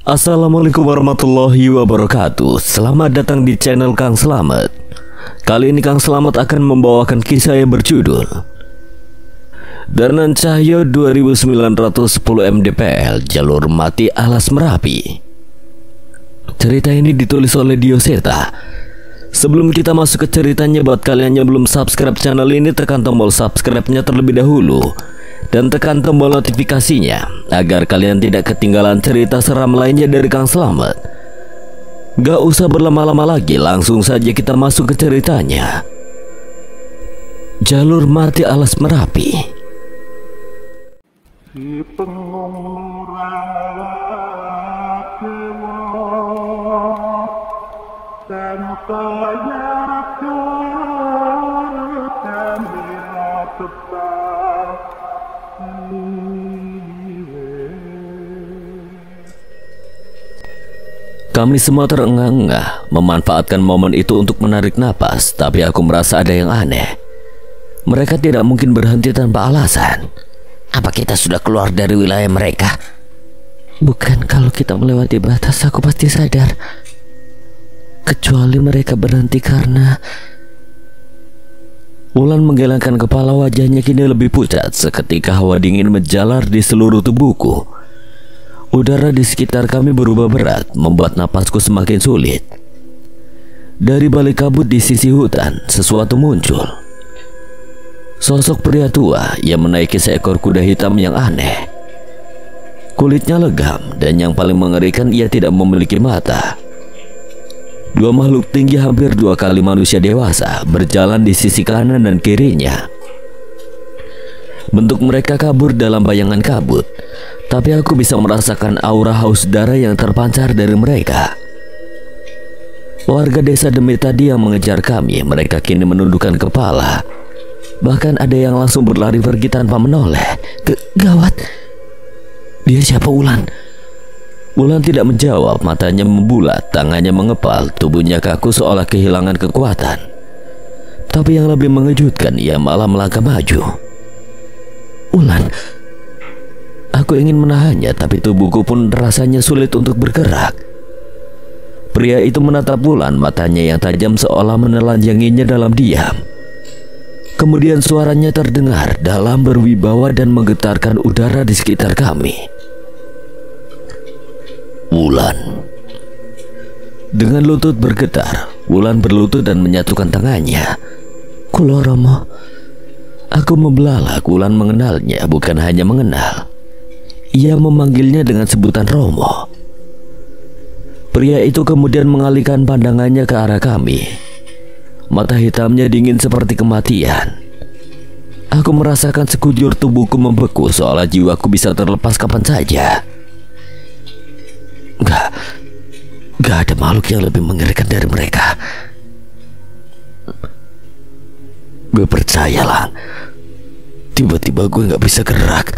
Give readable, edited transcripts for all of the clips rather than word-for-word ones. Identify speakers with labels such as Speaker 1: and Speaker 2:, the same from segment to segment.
Speaker 1: Assalamualaikum warahmatullahi wabarakatuh. Selamat datang di channel Kang Slamet. Kali ini Kang Slamet akan membawakan kisah yang berjudul Darnan Cahyo 2910 mdpl Jalur Mati Alas Merapi. Cerita ini ditulis oleh Dioseta. Sebelum kita masuk ke ceritanya, buat kalian yang belum subscribe channel ini, tekan tombol subscribe-nya terlebih dahulu dan tekan tombol notifikasinya agar kalian tidak ketinggalan cerita seram lainnya dari Kang Slamet. Gak usah berlama-lama lagi, langsung saja kita masuk ke ceritanya. Jalur Mati Alas Merapi.
Speaker 2: Si pengung dan kaya
Speaker 1: Kami semua terengah-engah memanfaatkan momen itu untuk menarik napas, tapi aku merasa ada yang aneh. Mereka tidak mungkin berhenti tanpa alasan.
Speaker 3: Apa kita sudah keluar dari wilayah mereka?
Speaker 4: Bukan, kalau kita melewati batas aku pasti sadar. Kecuali mereka berhenti karena...
Speaker 1: Wulan menggelengkan kepala, wajahnya kini lebih pucat. Seketika hawa dingin menjalar di seluruh tubuhku. Udara di sekitar kami berubah berat, membuat napasku semakin sulit. Dari balik kabut di sisi hutan, sesuatu muncul. Sosok pria tua yang menaiki seekor kuda hitam yang aneh. Kulitnya legam, dan yang paling mengerikan, ia tidak memiliki mata. Dua makhluk tinggi hampir 2 kali manusia dewasa berjalan di sisi kanan dan kirinya. Bentuk mereka kabur dalam bayangan kabut, tapi aku bisa merasakan aura haus darah yang terpancar dari mereka. Warga desa Demit tadi yang mengejar kami, mereka kini menundukkan kepala. Bahkan ada yang langsung berlari pergi tanpa menoleh.
Speaker 4: Gawat.
Speaker 1: Dia siapa, Wulan? Wulan tidak menjawab, matanya membulat, tangannya mengepal, tubuhnya kaku seolah kehilangan kekuatan. Tapi yang lebih mengejutkan, ia malah melangkah maju.
Speaker 4: Wulan.
Speaker 1: Aku ingin menahannya, tapi tubuhku pun rasanya sulit untuk bergerak. Pria itu menatap Wulan, matanya yang tajam seolah menelanjanginya dalam diam. Kemudian suaranya terdengar dalam, berwibawa dan menggetarkan udara di sekitar kami. Wulan. Dengan lutut bergetar, Wulan berlutut dan menyatukan tangannya.
Speaker 4: Kulo Romo.
Speaker 1: Aku membelalak. Wulan mengenalnya, bukan hanya mengenal. Ia memanggilnya dengan sebutan Romo. Pria itu kemudian mengalihkan pandangannya ke arah kami. Mata hitamnya dingin seperti kematian. Aku merasakan sekujur tubuhku membeku, seolah jiwaku bisa terlepas kapan saja. Gak ada makhluk yang lebih mengerikan dari mereka. Gue percayalah, tiba-tiba gue gak bisa gerak.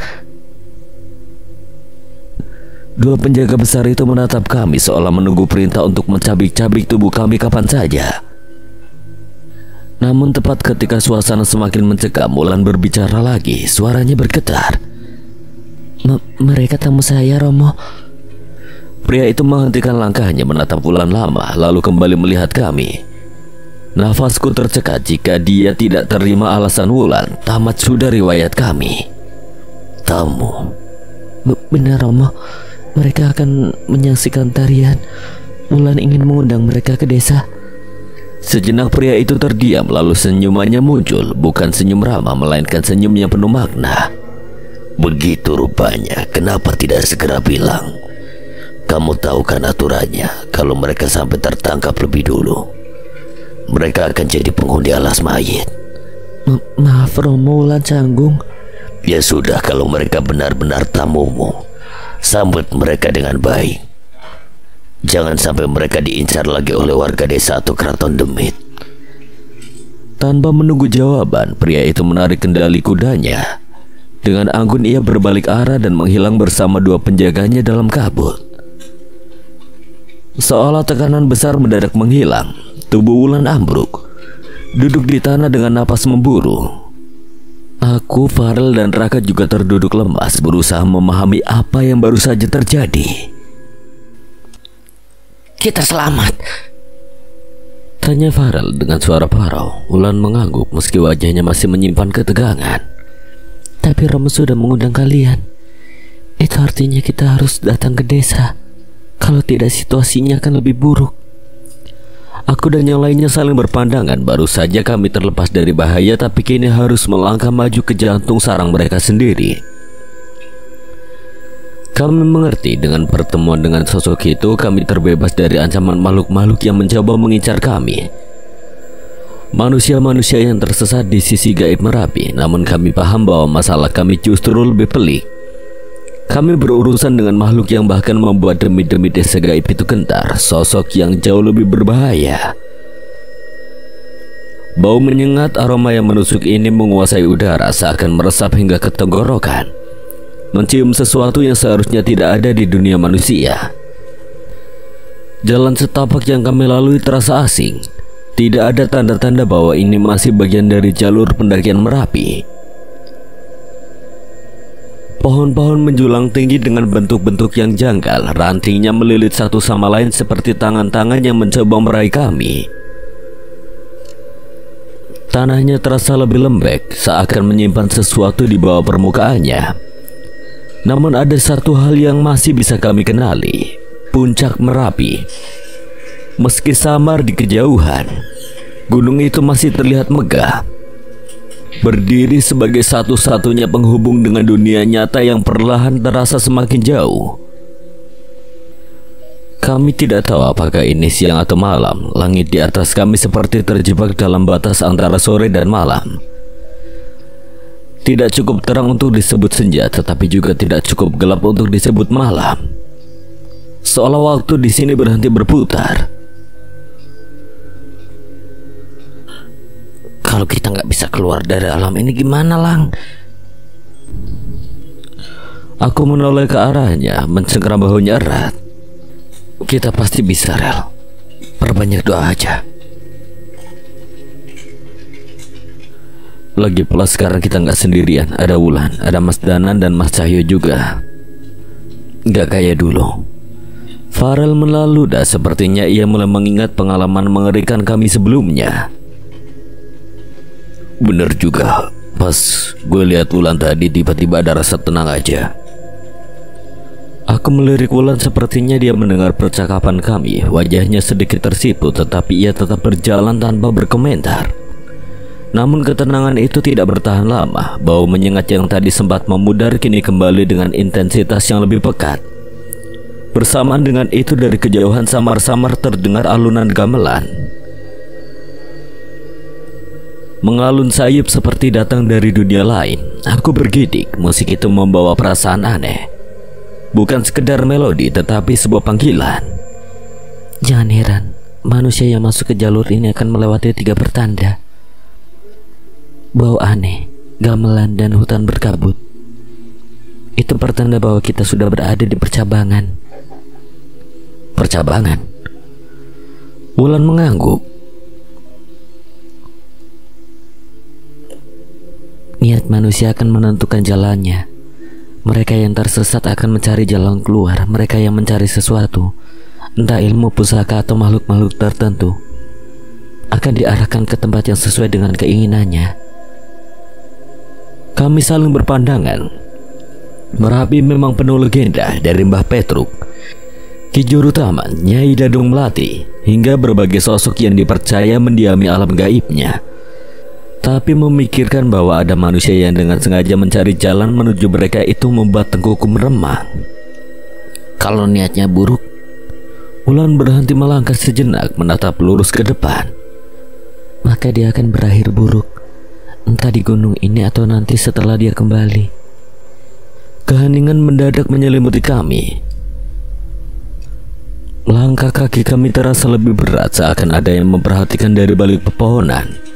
Speaker 1: Dua penjaga besar itu menatap kami seolah menunggu perintah untuk mencabik-cabik tubuh kami kapan saja. Namun tepat ketika suasana semakin mencekam, Wulan berbicara lagi, suaranya bergetar.
Speaker 4: Mereka tamu saya, Romo.
Speaker 1: Pria itu menghentikan langkahnya, menatap Wulan lama, lalu kembali melihat kami. Nafasku tercekat jika dia tidak terima alasan Wulan. Tamat sudah riwayat kami. Tamu.
Speaker 4: Benar, Romo. Mereka akan menyaksikan tarian. Wulan ingin mengundang mereka ke desa.
Speaker 1: Sejenak pria itu terdiam, lalu senyumannya muncul. Bukan senyum ramah, melainkan senyum yang penuh makna. Begitu rupanya, kenapa tidak segera bilang? Kamu tahu kan aturannya, kalau mereka sampai tertangkap lebih dulu, mereka akan jadi penghuni alas mayit.
Speaker 4: Maaf Romo, Wulan canggung.
Speaker 1: Ya sudah, kalau mereka benar-benar tamumu, sambut mereka dengan baik. Jangan sampai mereka diincar lagi oleh warga desa atau keraton Demit. Tanpa menunggu jawaban, pria itu menarik kendali kudanya. Dengan anggun ia berbalik arah dan menghilang bersama dua penjaganya dalam kabut. Seolah tekanan besar mendadak menghilang, tubuh Wulan ambruk, duduk di tanah dengan napas memburu. Aku, Farel, dan Raka juga terduduk lemas, berusaha memahami apa yang baru saja terjadi.
Speaker 3: kita selamat.
Speaker 1: Tanya Farel dengan suara parau. Wulan mengangguk meski wajahnya masih menyimpan ketegangan.
Speaker 4: Tapi Romo sudah mengundang kalian. Itu artinya kita harus datang ke desa. Kalau tidak situasinya akan lebih buruk.
Speaker 1: Aku dan yang lainnya saling berpandangan. Baru saja kami terlepas dari bahaya, tapi kini harus melangkah maju ke jantung sarang mereka sendiri. Kami mengerti dengan pertemuan dengan sosok itu, kami terbebas dari ancaman makhluk-makhluk yang mencoba mengincar kami. Manusia-manusia yang tersesat di sisi gaib Merapi. Namun kami paham bahwa masalah kami justru lebih pelik. Kami berurusan dengan makhluk yang bahkan membuat demi-demi desa gaib itu gentar. Sosok yang jauh lebih berbahaya. Bau menyengat aroma yang menusuk ini menguasai udara, seakan meresap hingga ke tenggorokan. Mencium sesuatu yang seharusnya tidak ada di dunia manusia. Jalan setapak yang kami lalui terasa asing. Tidak ada tanda-tanda bahwa ini masih bagian dari jalur pendakian Merapi. Pohon-pohon menjulang tinggi dengan bentuk-bentuk yang janggal. Rantingnya melilit satu sama lain seperti tangan-tangan yang mencoba meraih kami. Tanahnya terasa lebih lembek, seakan menyimpan sesuatu di bawah permukaannya. Namun ada satu hal yang masih bisa kami kenali. Puncak Merapi. Meski samar di kejauhan, gunung itu masih terlihat megah. Berdiri sebagai satu-satunya penghubung dengan dunia nyata yang perlahan terasa semakin jauh. Kami tidak tahu apakah ini siang atau malam. Langit di atas kami seperti terjebak dalam batas antara sore dan malam. Tidak cukup terang untuk disebut senja, tetapi juga tidak cukup gelap untuk disebut malam. Seolah waktu di sini berhenti berputar.
Speaker 3: Kalau kita nggak bisa keluar dari alam ini gimana, Lang?
Speaker 1: Aku menoleh ke arahnya, mencengkeram bahunya erat. Kita pasti bisa, Rel. Perbanyak doa aja. Lagi pula sekarang kita nggak sendirian. Ada Wulan, ada Mas Danan dan Mas Cahyo juga. Nggak kayak dulu. Farel melaludah, sepertinya ia mulai mengingat pengalaman mengerikan kami sebelumnya. Bener juga, pas gue lihat Wulan tadi tiba-tiba ada rasa tenang aja. Aku melirik Wulan, sepertinya dia mendengar percakapan kami. Wajahnya sedikit tersipu, tetapi ia tetap berjalan tanpa berkomentar. Namun ketenangan itu tidak bertahan lama. Bau menyengat yang tadi sempat memudar kini kembali dengan intensitas yang lebih pekat. Bersamaan dengan itu dari kejauhan samar-samar terdengar alunan gamelan. Mengalun sayup seperti datang dari dunia lain. Aku bergidik. Musik itu membawa perasaan aneh. Bukan sekedar melodi, tetapi sebuah panggilan.
Speaker 4: Jangan heran, manusia yang masuk ke jalur ini akan melewati 3 pertanda. Bau aneh, gamelan, dan hutan berkabut. Itu pertanda bahwa kita sudah berada di percabangan.
Speaker 1: Percabangan? Wulan mengangguk.
Speaker 4: Niat manusia akan menentukan jalannya. Mereka yang tersesat akan mencari jalan keluar. Mereka yang mencari sesuatu, entah ilmu, pusaka, atau makhluk-makhluk tertentu, akan diarahkan ke tempat yang sesuai dengan keinginannya.
Speaker 1: Kami saling berpandangan. Merapi memang penuh legenda, dari Mbah Petruk, Ki Juru Taman, Nyai Dadung Melati, hingga berbagai sosok yang dipercaya mendiami alam gaibnya. Tapi memikirkan bahwa ada manusia yang dengan sengaja mencari jalan menuju mereka itu membuat tengkukku meremang.
Speaker 3: Kalau niatnya buruk,
Speaker 1: Wulan berhenti melangkah sejenak, menatap lurus ke depan.
Speaker 4: Maka dia akan berakhir buruk, entah di gunung ini atau nanti setelah dia kembali.
Speaker 1: Keheningan mendadak menyelimuti kami. Langkah kaki kami terasa lebih berat, seakan ada yang memperhatikan dari balik pepohonan.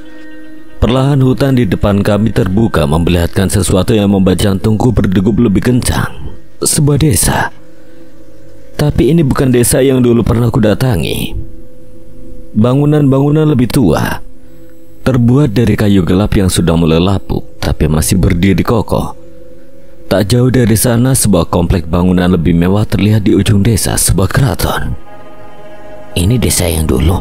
Speaker 1: Perlahan hutan di depan kami terbuka, memperlihatkan sesuatu yang membuat jantungku berdegup lebih kencang. Sebuah desa. Tapi ini bukan desa yang dulu pernah kudatangi. Bangunan-bangunan lebih tua, terbuat dari kayu gelap yang sudah mulai lapuk, tapi masih berdiri kokoh. Tak jauh dari sana, sebuah komplek bangunan lebih mewah terlihat di ujung desa, sebuah keraton.
Speaker 3: Ini desa yang dulu?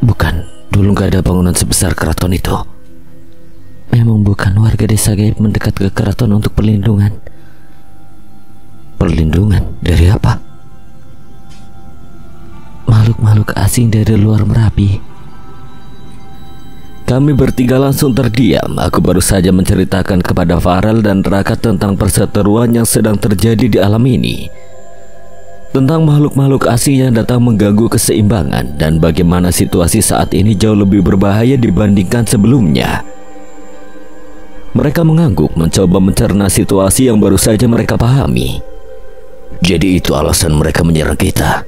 Speaker 4: Bukan, dulu gak ada bangunan sebesar keraton itu. Memang bukan, warga desa gaib mendekat ke keraton untuk perlindungan. Perlindungan? Dari apa? Makhluk-makhluk asing dari luar Merapi.
Speaker 1: Kami bertiga langsung terdiam. Aku baru saja menceritakan kepada Farel dan Raka tentang perseteruan yang sedang terjadi di alam ini, tentang makhluk-makhluk asing yang datang mengganggu keseimbangan, dan bagaimana situasi saat ini jauh lebih berbahaya dibandingkan sebelumnya. Mereka mengangguk, mencoba mencerna situasi yang baru saja mereka pahami.
Speaker 3: Jadi itu alasan mereka menyerang kita.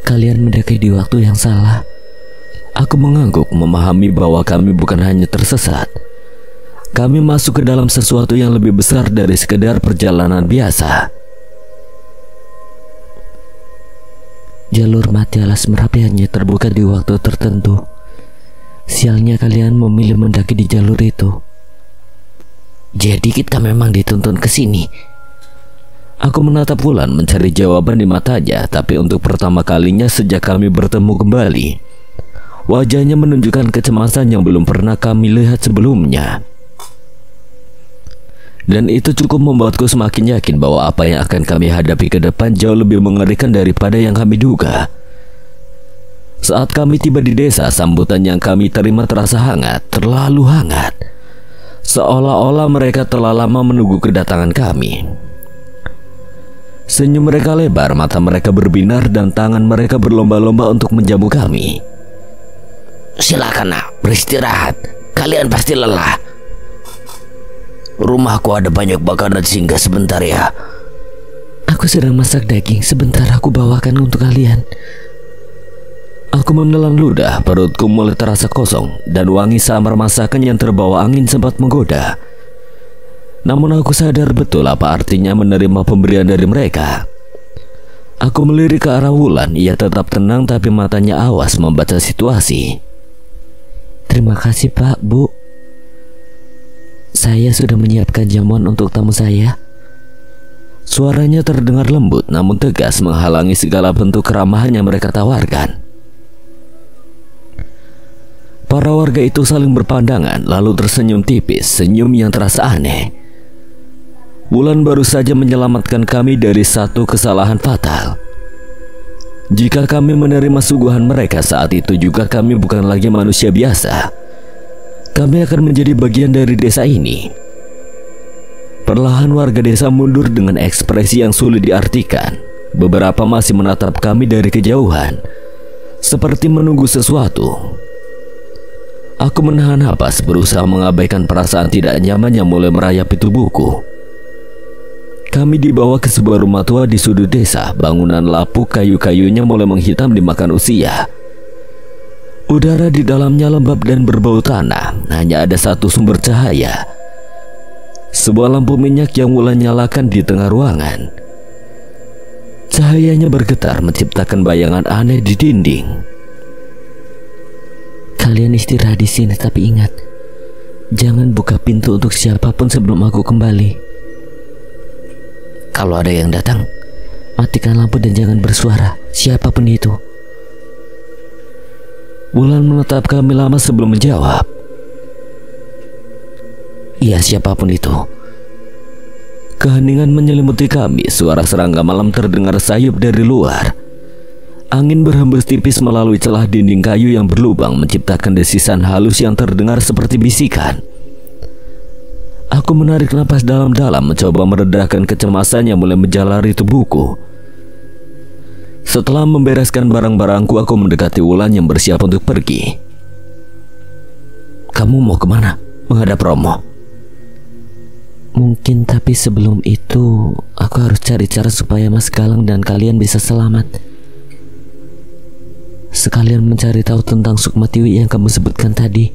Speaker 4: Kalian mendaki di waktu yang salah.
Speaker 1: Aku mengangguk, memahami bahwa kami bukan hanya tersesat. Kami masuk ke dalam sesuatu yang lebih besar dari sekedar perjalanan biasa.
Speaker 4: Jalur mati alas Merapi hanya terbuka di waktu tertentu. Sialnya kalian memilih mendaki di jalur itu.
Speaker 3: Jadi kita memang dituntun ke sini.
Speaker 1: Aku menatap Wulan mencari jawaban di matanya, tapi untuk pertama kalinya sejak kami bertemu kembali, wajahnya menunjukkan kecemasan yang belum pernah kami lihat sebelumnya. Dan itu cukup membuatku semakin yakin bahwa apa yang akan kami hadapi ke depan jauh lebih mengerikan daripada yang kami duga. Saat kami tiba di desa, sambutan yang kami terima terasa hangat, terlalu hangat. Seolah-olah mereka telah lama menunggu kedatangan kami. Senyum mereka lebar, mata mereka berbinar, dan tangan mereka berlomba-lomba untuk menjamu kami.
Speaker 3: Silakan nak, beristirahat. Kalian pasti lelah. Rumahku ada banyak makanan, singgah sebentar ya.
Speaker 4: Aku sedang masak daging, sebentar aku bawakan untuk kalian.
Speaker 1: Aku menelan ludah, perutku mulai terasa kosong, dan wangi samar masakan yang terbawa angin sempat menggoda. Namun aku sadar betul apa artinya menerima pemberian dari mereka. Aku melirik ke arah Wulan, ia tetap tenang tapi matanya awas membaca situasi.
Speaker 4: Terima kasih Pak, Bu. Saya sudah menyiapkan jamuan untuk tamu saya.
Speaker 1: Suaranya terdengar lembut namun tegas, menghalangi segala bentuk keramahan yang mereka tawarkan. Para warga itu saling berpandangan lalu tersenyum tipis, senyum yang terasa aneh. Wulan baru saja menyelamatkan kami dari satu kesalahan fatal. Jika kami menerima suguhan mereka saat itu juga kami bukan lagi manusia biasa. Kami akan menjadi bagian dari desa ini. Perlahan warga desa mundur dengan ekspresi yang sulit diartikan. Beberapa masih menatap kami dari kejauhan, seperti menunggu sesuatu. Aku menahan napas, berusaha mengabaikan perasaan tidak nyaman yang mulai merayapi tubuhku. Kami dibawa ke sebuah rumah tua di sudut desa. Bangunan lapuk, kayu-kayunya mulai menghitam dimakan usia. Udara di dalamnya lembab dan berbau tanah. Hanya ada satu sumber cahaya, sebuah lampu minyak yang Wulan nyalakan di tengah ruangan. Cahayanya bergetar menciptakan bayangan aneh di dinding.
Speaker 4: Kalian istirahat di sini, tapi ingat, jangan buka pintu untuk siapapun sebelum aku kembali.
Speaker 3: Kalau ada yang datang,
Speaker 4: matikan lampu dan jangan bersuara, siapapun itu.
Speaker 1: Wulan menatap kami lama sebelum menjawab.
Speaker 4: Iya, siapapun itu.
Speaker 1: Keheningan menyelimuti kami. Suara serangga malam terdengar sayup dari luar. Angin berhembus tipis melalui celah dinding kayu yang berlubang, menciptakan desisan halus yang terdengar seperti bisikan. Aku menarik napas dalam-dalam, mencoba meredakan kecemasan yang mulai menjalari tubuhku. Setelah membereskan barang-barangku, aku mendekati Wulan yang bersiap untuk pergi. Kamu mau kemana? Menghadap Romo?
Speaker 4: Mungkin, tapi sebelum itu aku harus cari cara supaya Mas Galang dan kalian bisa selamat. Sekalian mencari tahu tentang Sukma Tiwi yang kamu sebutkan tadi.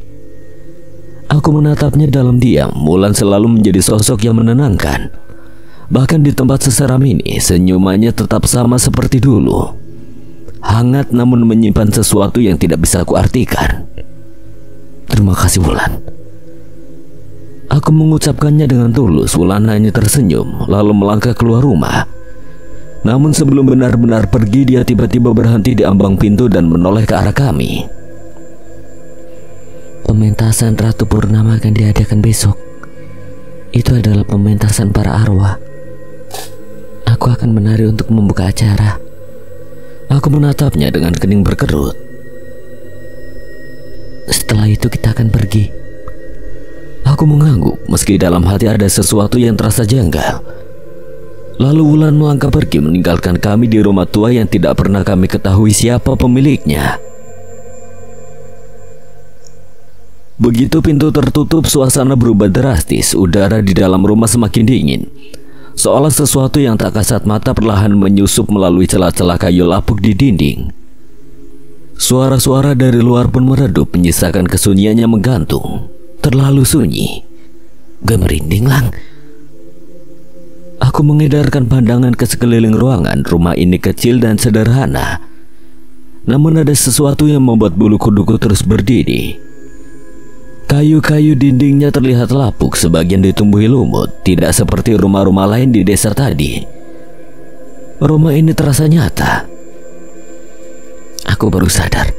Speaker 4: Aku menatapnya dalam diam. Wulan selalu menjadi sosok yang menenangkan. Bahkan di tempat seseram ini, senyumannya tetap sama seperti dulu. Hangat namun menyimpan sesuatu yang tidak bisa kuartikan. Terima kasih Wulan. Aku mengucapkannya dengan tulus. Wulan hanya tersenyum lalu melangkah keluar rumah.
Speaker 1: Namun sebelum benar-benar pergi, dia tiba-tiba berhenti di ambang pintu dan menoleh ke arah kami.
Speaker 4: Pementasan Ratu Purnama akan diadakan besok. Itu adalah pementasan para arwah. Aku akan menari untuk membuka acara.
Speaker 1: Aku menatapnya dengan kening berkerut.
Speaker 4: Setelah itu kita akan pergi.
Speaker 1: Aku mengangguk meski dalam hati ada sesuatu yang terasa janggal. Lalu Wulan melangkah pergi meninggalkan kami di rumah tua yang tidak pernah kami ketahui siapa pemiliknya. Begitu pintu tertutup, suasana berubah drastis. Udara di dalam rumah semakin dingin, seolah sesuatu yang tak kasat mata perlahan menyusup melalui celah-celah kayu lapuk di dinding. Suara-suara dari luar pun meredup, menyisakan kesunyiannya menggantung. Terlalu sunyi.
Speaker 4: Gue merinding, Lang.
Speaker 1: Aku mengedarkan pandangan ke sekeliling ruangan. Rumah ini kecil dan sederhana, namun ada sesuatu yang membuat bulu kuduku terus berdiri. Kayu-kayu dindingnya terlihat lapuk, sebagian ditumbuhi lumut, tidak seperti rumah-rumah lain di desa tadi. Rumah ini terasa nyata.
Speaker 4: Aku baru sadar,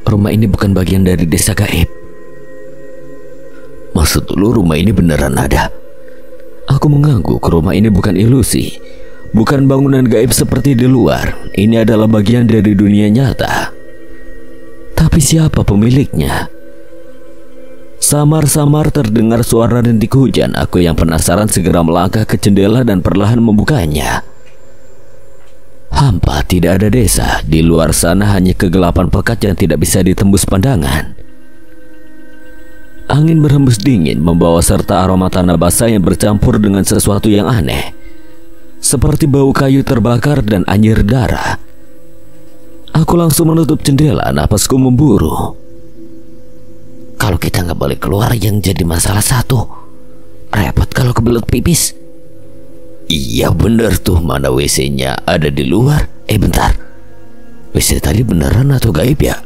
Speaker 4: rumah ini bukan bagian dari desa gaib.
Speaker 1: Maksud lu rumah ini beneran ada? Aku mengangguk. Rumah ini bukan ilusi, bukan bangunan gaib seperti di luar. Ini adalah bagian dari dunia nyata. Tapi siapa pemiliknya? Samar-samar terdengar suara rintik hujan. Aku yang penasaran segera melangkah ke jendela dan perlahan membukanya. Hampa, tidak ada desa. Di luar sana hanya kegelapan pekat yang tidak bisa ditembus pandangan. Angin berhembus dingin membawa serta aroma tanah basah yang bercampur dengan sesuatu yang aneh, seperti bau kayu terbakar dan anyir darah. Aku langsung menutup jendela, napasku memburu.
Speaker 4: Kalau kita nggak boleh keluar, yang jadi masalah satu, repot kalau kebelet pipis.
Speaker 1: Iya bener tuh, mana WC-nya ada di luar.
Speaker 4: Bentar,
Speaker 1: WC tadi beneran atau gaib ya?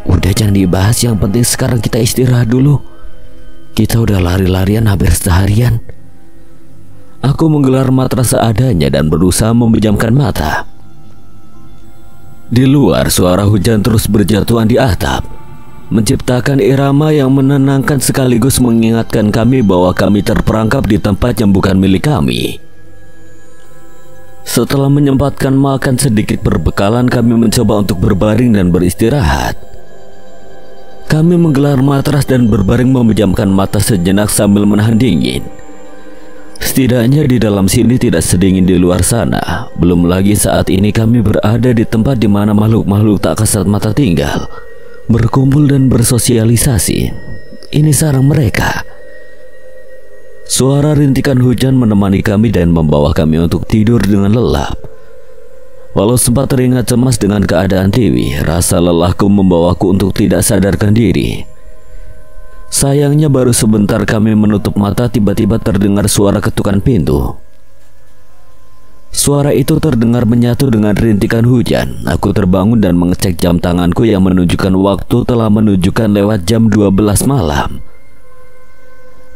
Speaker 4: Udah, jangan dibahas, yang penting sekarang kita istirahat dulu. Kita udah lari-larian hampir seharian.
Speaker 1: Aku menggelar matras seadanya dan berusaha memejamkan mata. Di luar suara hujan terus berjatuhan di atap, menciptakan irama yang menenangkan sekaligus mengingatkan kami bahwa kami terperangkap di tempat yang bukan milik kami. Setelah menyempatkan makan sedikit perbekalan, kami mencoba untuk berbaring dan beristirahat. Kami menggelar matras dan berbaring memejamkan mata sejenak sambil menahan dingin. Setidaknya di dalam sini tidak sedingin di luar sana. Belum lagi saat ini kami berada di tempat di mana makhluk-makhluk tak kasat mata tinggal, berkumpul dan bersosialisasi. Ini sarang mereka. Suara rintikan hujan menemani kami dan membawa kami untuk tidur dengan lelap. Walau sempat teringat cemas dengan keadaan Tiwi, rasa lelahku membawaku untuk tidak sadarkan diri. Sayangnya baru sebentar kami menutup mata, tiba-tiba terdengar suara ketukan pintu. Suara itu terdengar menyatu dengan rintikan hujan. Aku terbangun dan mengecek jam tanganku yang menunjukkan waktu telah menunjukkan lewat jam 12 malam.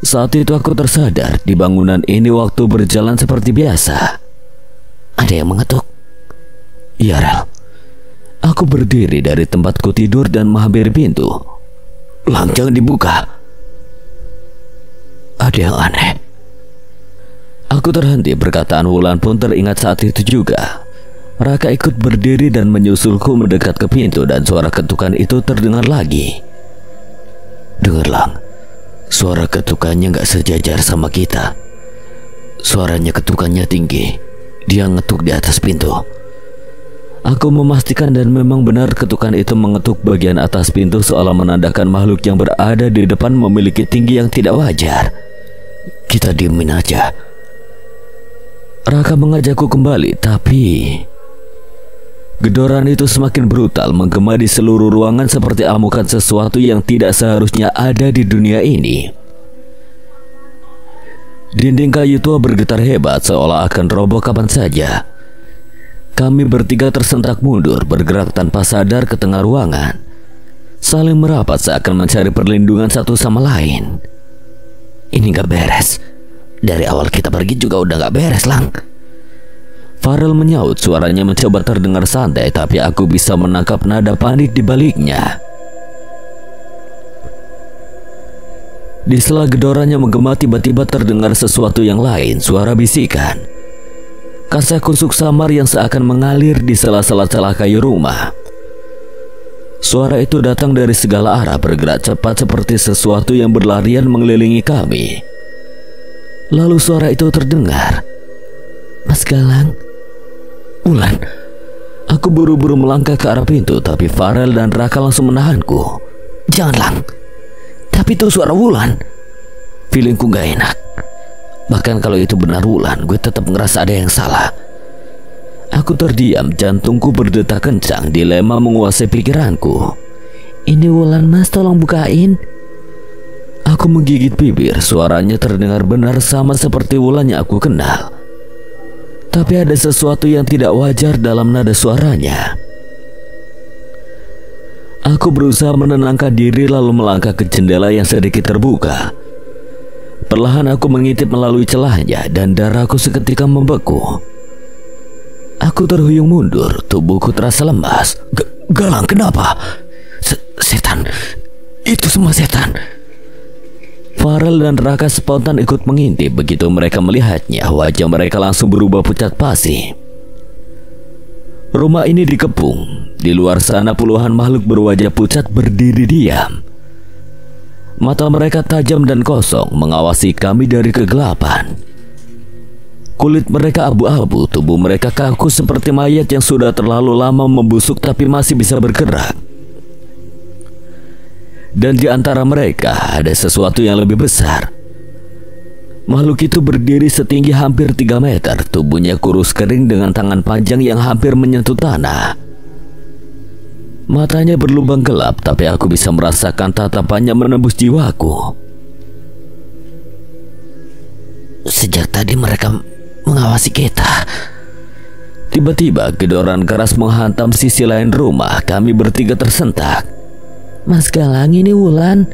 Speaker 1: Saat itu aku tersadar, di bangunan ini waktu berjalan seperti biasa.
Speaker 4: Ada yang mengetuk.
Speaker 1: Iya, Rel. Aku berdiri dari tempatku tidur dan menghampiri pintu. Lang, jangan dibuka. Ada yang aneh. Aku terhenti, perkataan Wulan pun teringat saat itu juga. Raka ikut berdiri dan menyusulku mendekat ke pintu dan suara ketukan itu terdengar lagi. Dengar, Lang, suara ketukannya gak sejajar sama kita. Suaranya ketukannya tinggi. Dia ngetuk di atas pintu. Aku memastikan dan memang benar ketukan itu mengetuk bagian atas pintu seolah menandakan makhluk yang berada di depan memiliki tinggi yang tidak wajar. Kita diemin aja. Raka mengajakku kembali, tapi gedoran itu semakin brutal, menggema di seluruh ruangan seperti amukan sesuatu yang tidak seharusnya ada di dunia ini. Dinding kayu tua bergetar hebat seolah akan roboh kapan saja. Kami bertiga tersentak mundur, bergerak tanpa sadar ke tengah ruangan, saling merapat seakan mencari perlindungan satu sama lain.
Speaker 4: Ini gak beres. Dari awal kita pergi juga udah gak beres, Lang.
Speaker 1: Farel menyaut, suaranya mencoba terdengar santai, tapi aku bisa menangkap nada panik di baliknya. Di sela gedorannya menggema, tiba-tiba terdengar sesuatu yang lain, suara bisikan. Kasak kusuk samar yang seakan mengalir di sela-sela celah kayu rumah. Suara itu datang dari segala arah, bergerak cepat seperti sesuatu yang berlarian mengelilingi kami. Lalu suara itu terdengar.
Speaker 3: Mas Galang,
Speaker 1: Wulan. Aku buru-buru melangkah ke arah pintu, tapi Farel dan Raka langsung menahanku.
Speaker 3: jangan Lang. Tapi itu suara Wulan.
Speaker 1: Feelingku gak enak. Bahkan kalau itu benar Wulan, gue tetap ngerasa ada yang salah. Aku terdiam, jantungku berdetak kencang, dilema menguasai pikiranku.
Speaker 3: Ini Wulan Mas, tolong bukain.
Speaker 1: Aku menggigit bibir, suaranya terdengar benar sama seperti Wulan yang aku kenal. Tapi ada sesuatu yang tidak wajar dalam nada suaranya. Aku berusaha menenangkan diri lalu melangkah ke jendela yang sedikit terbuka. Perlahan aku mengintip melalui celahnya dan darahku seketika membeku. Aku terhuyung mundur, tubuhku terasa lemas.
Speaker 3: Galang, kenapa? Setan. Itu semua setan.
Speaker 1: Farel dan Raka spontan ikut mengintip. Begitu mereka melihatnya, wajah mereka langsung berubah pucat pasi. Rumah ini dikepung. Di luar sana puluhan makhluk berwajah pucat berdiri diam. Mata mereka tajam dan kosong, mengawasi kami dari kegelapan. Kulit mereka abu-abu, tubuh mereka kaku seperti mayat yang sudah terlalu lama membusuk tapi masih bisa bergerak. Dan di antara mereka ada sesuatu yang lebih besar. Makhluk itu berdiri setinggi hampir 3 meter. Tubuhnya kurus kering dengan tangan panjang yang hampir menyentuh tanah. Matanya berlubang gelap, tapi aku bisa merasakan tatapannya menembus jiwaku.
Speaker 3: Sejak tadi mereka mengawasi kita.
Speaker 1: Tiba-tiba gedoran keras menghantam sisi lain rumah. Kami bertiga tersentak.
Speaker 3: Mas Galang, ini Wulan.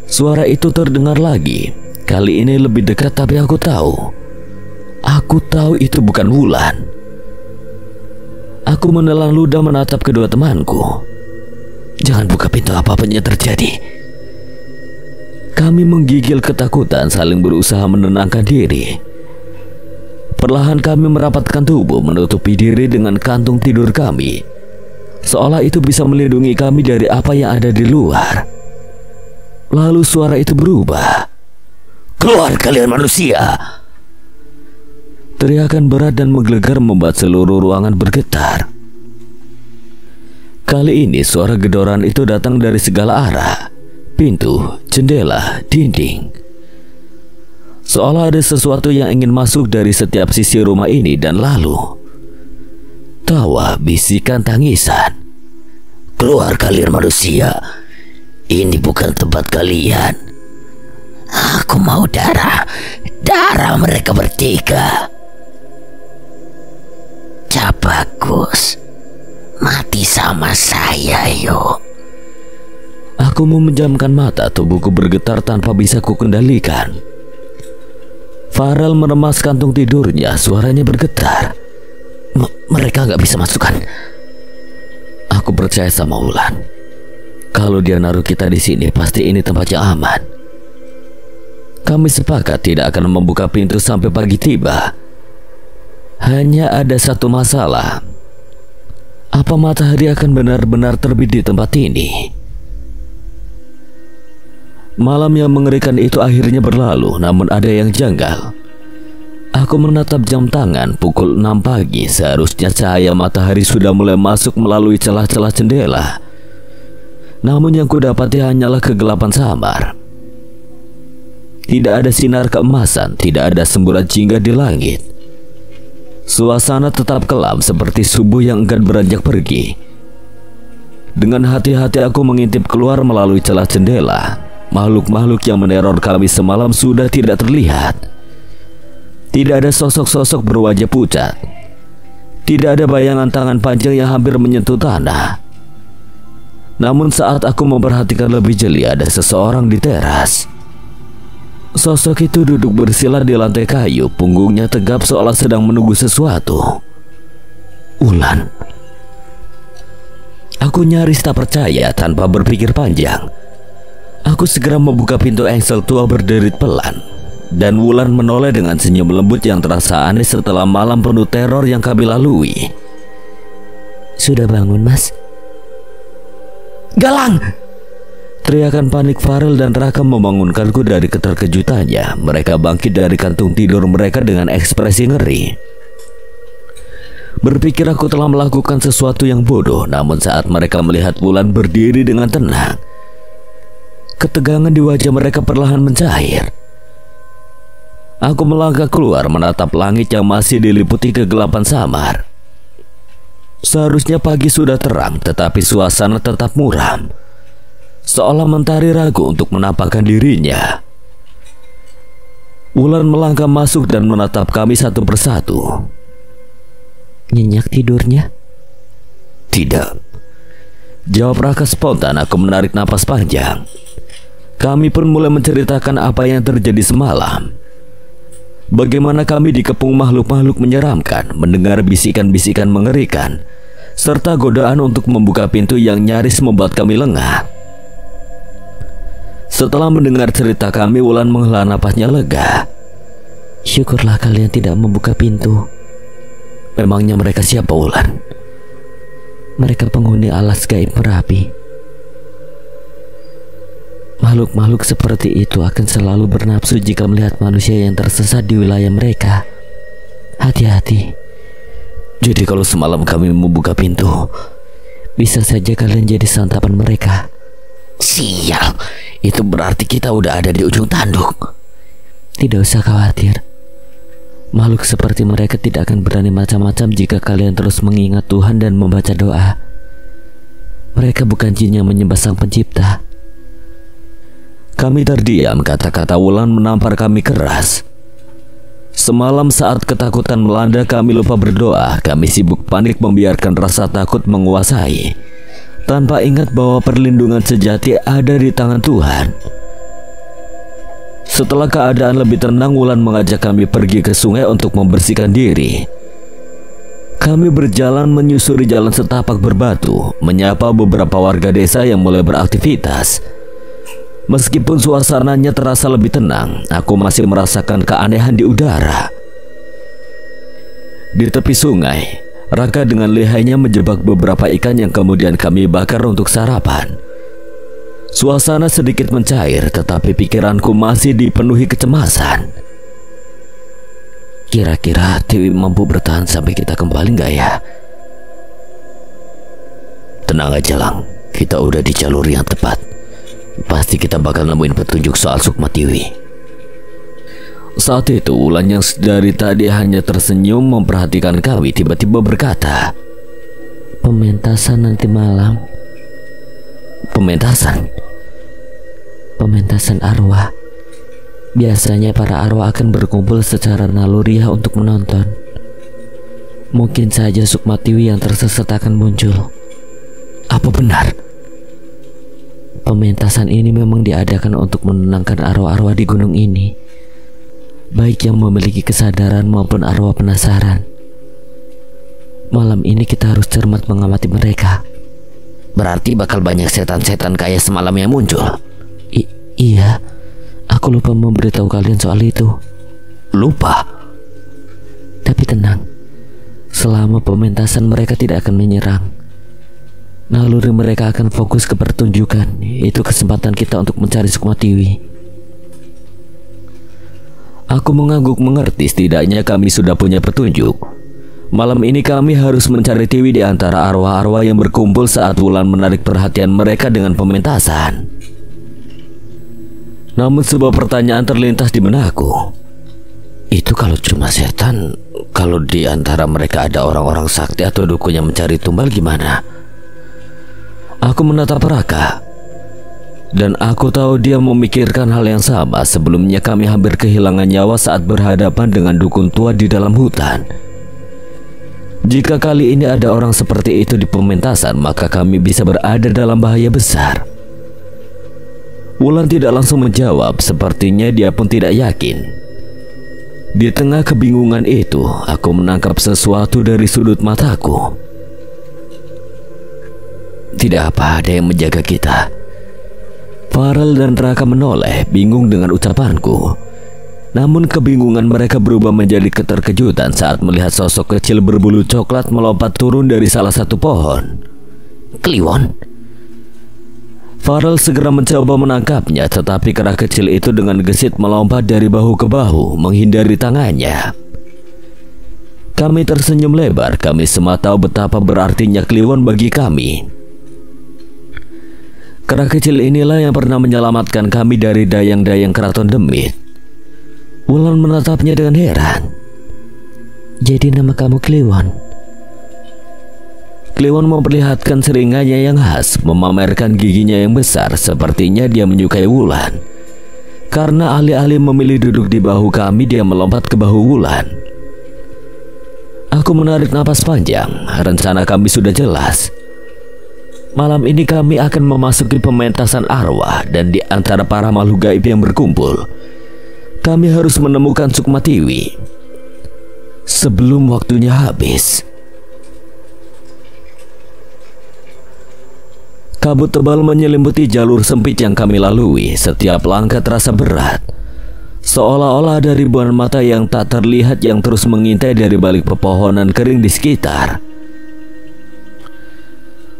Speaker 1: Suara itu terdengar lagi. Kali ini lebih dekat, tapi aku tahu itu bukan Wulan. Aku menelan ludah menatap kedua temanku.
Speaker 3: Jangan buka pintu, apapun yang terjadi.
Speaker 1: Kami menggigil ketakutan, saling berusaha menenangkan diri. Perlahan kami merapatkan tubuh, menutupi diri dengan kantung tidur kami. Seolah itu bisa melindungi kami dari apa yang ada di luar. Lalu suara itu berubah.
Speaker 3: Keluar kalian manusia!
Speaker 1: Teriakan berat dan menggelegar membuat seluruh ruangan bergetar. Kali ini suara gedoran itu datang dari segala arah. Pintu, jendela, dinding. Seolah ada sesuatu yang ingin masuk dari setiap sisi rumah ini dan lalu tawa, bisikan, tangisan.
Speaker 3: Keluar kalian manusia. Ini bukan tempat kalian. Aku mau darah mereka bertiga. Bagus. Mati sama saya, yuk.
Speaker 1: Aku memejamkan mata, tubuhku bergetar tanpa bisa kukendalikan. Farel meremas kantung tidurnya, suaranya bergetar.
Speaker 3: Mereka nggak bisa masukkan.
Speaker 1: Aku percaya sama Wulan. Kalau dia naruh kita di sini, pasti ini tempat yang aman. Kami sepakat tidak akan membuka pintu sampai pagi tiba. Hanya ada satu masalah. Apa matahari akan benar-benar terbit di tempat ini? Malam yang mengerikan itu akhirnya berlalu, namun ada yang janggal. Aku menatap jam tangan, pukul 6 pagi. Seharusnya cahaya matahari sudah mulai masuk melalui celah-celah jendela. Namun yang kudapati hanyalah kegelapan samar. Tidak ada sinar keemasan, tidak ada semburat jingga di langit. Suasana tetap kelam seperti subuh yang enggan beranjak pergi. Dengan hati-hati aku mengintip keluar melalui celah jendela. Makhluk-makhluk yang meneror kami semalam sudah tidak terlihat. Tidak ada sosok-sosok berwajah pucat. Tidak ada bayangan tangan panjang yang hampir menyentuh tanah. Namun saat aku memperhatikan lebih jeli, ada seseorang di teras. Sosok itu duduk bersila di lantai kayu, punggungnya tegap seolah sedang menunggu sesuatu. Wulan. Aku nyaris tak percaya. Tanpa berpikir panjang, aku segera membuka pintu engsel tua berderit pelan, dan Wulan menoleh dengan senyum lembut yang terasa aneh setelah malam penuh teror yang kami lalui.
Speaker 3: Sudah bangun, Mas?
Speaker 1: Galang! Teriakan panik Farel dan Raka membangunkanku dari keterkejutannya. Mereka bangkit dari kantung tidur mereka dengan ekspresi ngeri. Berpikir aku telah melakukan sesuatu yang bodoh, namun saat mereka melihat Wulan berdiri dengan tenang, ketegangan di wajah mereka perlahan mencair. Aku melangkah keluar menatap langit yang masih diliputi kegelapan samar. Seharusnya pagi sudah terang, tetapi suasana tetap muram, seolah mentari ragu untuk menampakkan dirinya. Wulan melangkah masuk dan menatap kami satu persatu.
Speaker 3: Nyenyak tidurnya?
Speaker 1: Tidak, jawab Raka spontan. Aku menarik napas panjang. Kami pun mulai menceritakan apa yang terjadi semalam. Bagaimana kami dikepung makhluk-makhluk menyeramkan, mendengar bisikan-bisikan mengerikan, serta godaan untuk membuka pintu yang nyaris membuat kami lengah. Setelah mendengar cerita kami, Wulan menghela napasnya lega.
Speaker 3: Syukurlah kalian tidak membuka pintu.
Speaker 1: Memangnya mereka siapa, Wulan?
Speaker 3: Mereka penghuni alas gaib Merapi. Makhluk-makhluk seperti itu akan selalu bernafsu jika melihat manusia yang tersesat di wilayah mereka. Hati-hati.
Speaker 1: Jadi kalau semalam kami membuka pintu,
Speaker 3: bisa saja kalian jadi santapan mereka.
Speaker 1: Sial, itu berarti kita udah ada di ujung tanduk.
Speaker 3: Tidak usah khawatir. Makhluk seperti mereka tidak akan berani macam-macam jika kalian terus mengingat Tuhan dan membaca doa. Mereka bukan jin yang menyembah Sang Pencipta.
Speaker 1: Kami terdiam. Kata-kata Wulan menampar kami keras. Semalam saat ketakutan melanda, kami lupa berdoa. Kami sibuk panik membiarkan rasa takut menguasai, tanpa ingat bahwa perlindungan sejati ada di tangan Tuhan. Setelah keadaan lebih tenang, Wulan mengajak kami pergi ke sungai untuk membersihkan diri. Kami berjalan menyusuri jalan setapak berbatu, menyapa beberapa warga desa yang mulai beraktivitas. Meskipun suasananya terasa lebih tenang, aku masih merasakan keanehan di udara. Di tepi sungai, Raka dengan lihainya menjebak beberapa ikan yang kemudian kami bakar untuk sarapan. Suasana sedikit mencair, tetapi pikiranku masih dipenuhi kecemasan. Kira-kira Tiwi mampu bertahan sampai kita kembali nggak ya? Tenang aja, Lang. Kita udah di jalur yang tepat. Pasti kita bakal nemuin petunjuk soal Sukma Tiwi. Saat itu Wulan yang dari tadi hanya tersenyum memperhatikan kami tiba-tiba berkata,
Speaker 3: "Pementasan nanti malam."
Speaker 1: Pementasan?
Speaker 3: Pementasan arwah. Biasanya para arwah akan berkumpul secara naluriah untuk menonton. Mungkin saja Sukma Tiwi yang tersesat akan muncul.
Speaker 1: Apa benar?
Speaker 3: Pementasan ini memang diadakan untuk menenangkan arwah-arwah di gunung ini, baik yang memiliki kesadaran maupun arwah penasaran. Malam ini kita harus cermat mengamati mereka.
Speaker 1: Berarti bakal banyak setan-setan kayak semalam yang muncul.
Speaker 3: Iya, aku lupa memberitahu kalian soal itu.
Speaker 1: Lupa?
Speaker 3: Tapi tenang, selama pementasan mereka tidak akan menyerang. Naluri mereka akan fokus ke pertunjukan. Itu kesempatan kita untuk mencari Sukma Tiwi.
Speaker 1: Aku mengangguk mengerti. Setidaknya kami sudah punya petunjuk. Malam ini kami harus mencari Tiwi di antara arwah-arwah yang berkumpul saat Wulan menarik perhatian mereka dengan pementasan. Namun sebuah pertanyaan terlintas di benakku. Itu kalau cuma setan, kalau di antara mereka ada orang-orang sakti atau dukun yang mencari tumbal gimana? Aku menatap Raka, dan aku tahu dia memikirkan hal yang sama. Sebelumnya kami hampir kehilangan nyawa saat berhadapan dengan dukun tua di dalam hutan. Jika kali ini ada orang seperti itu di pementasan, maka kami bisa berada dalam bahaya besar. Wulan tidak langsung menjawab, sepertinya dia pun tidak yakin. Di tengah kebingungan itu, aku menangkap sesuatu dari sudut mataku. Tidak apa, ada yang menjaga kita. Farel dan Raka menoleh, bingung dengan ucapanku. Namun kebingungan mereka berubah menjadi keterkejutan saat melihat sosok kecil berbulu coklat melompat turun dari salah satu pohon.
Speaker 3: Kliwon?
Speaker 1: Farel segera mencoba menangkapnya, tetapi kera kecil itu dengan gesit melompat dari bahu ke bahu, menghindari tangannya. Kami tersenyum lebar, kami semua tahu betapa berartinya Kliwon bagi kami. Kera kecil inilah yang pernah menyelamatkan kami dari dayang-dayang Keraton Demit. Wulan menatapnya dengan heran.
Speaker 3: Jadi nama kamu Kliwon?
Speaker 1: Kliwon memperlihatkan seringannya yang khas, memamerkan giginya yang besar. Sepertinya dia menyukai Wulan. Karena alih-alih memilih duduk di bahu kami, dia melompat ke bahu Wulan. Aku menarik napas panjang. Rencana kami sudah jelas. Malam ini kami akan memasuki pementasan arwah, dan di antara para makhluk gaib yang berkumpul, kami harus menemukan Sukmatiwi sebelum waktunya habis. Kabut tebal menyelimuti jalur sempit yang kami lalui. Setiap langkah terasa berat, seolah-olah ada ribuan mata yang tak terlihat yang terus mengintai dari balik pepohonan kering di sekitar.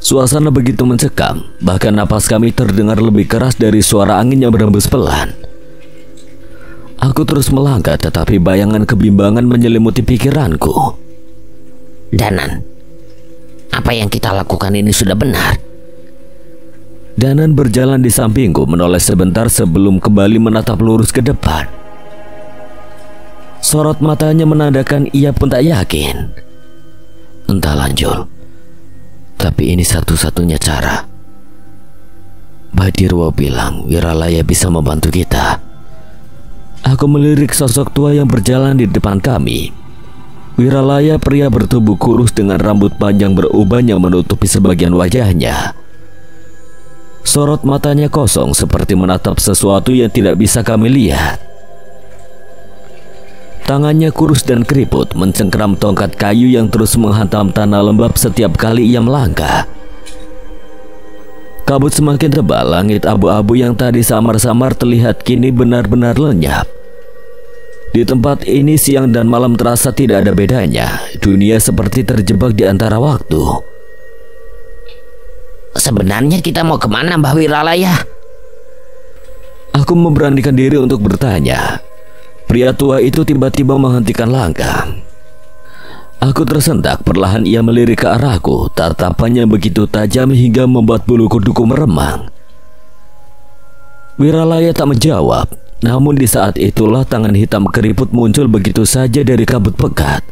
Speaker 1: Suasana begitu mencekam, bahkan napas kami terdengar lebih keras dari suara angin yang berhembus pelan. Aku terus melangkah, tetapi bayangan kebimbangan menyelimuti pikiranku.
Speaker 3: Danan, apa yang kita lakukan ini sudah benar.
Speaker 1: Danan berjalan di sampingku, menoleh sebentar sebelum kembali menatap lurus ke depan. Sorot matanya menandakan ia pun tak yakin. Entahlah Jul, tapi ini satu-satunya cara. Badirwo bilang Wiralaya bisa membantu kita. Aku melirik sosok tua yang berjalan di depan kami. Wiralaya, pria bertubuh kurus dengan rambut panjang beruban yang menutupi sebagian wajahnya. Sorot matanya kosong seperti menatap sesuatu yang tidak bisa kami lihat. Tangannya kurus dan keriput mencengkeram tongkat kayu yang terus menghantam tanah lembab setiap kali ia melangkah. Kabut semakin tebal, langit abu-abu yang tadi samar-samar terlihat kini benar-benar lenyap. Di tempat ini siang dan malam terasa tidak ada bedanya. Dunia seperti terjebak di antara waktu.
Speaker 3: Sebenarnya kita mau kemana, Mbah Wiralaya?
Speaker 1: Aku memberanikan diri untuk bertanya. Pria tua itu tiba-tiba menghentikan langkah. Aku tersentak, perlahan ia melirik ke arahku. Tatapannya begitu tajam hingga membuat bulu kuduku meremang. Wiralaya tak menjawab. Namun di saat itulah tangan hitam keriput muncul begitu saja dari kabut pekat,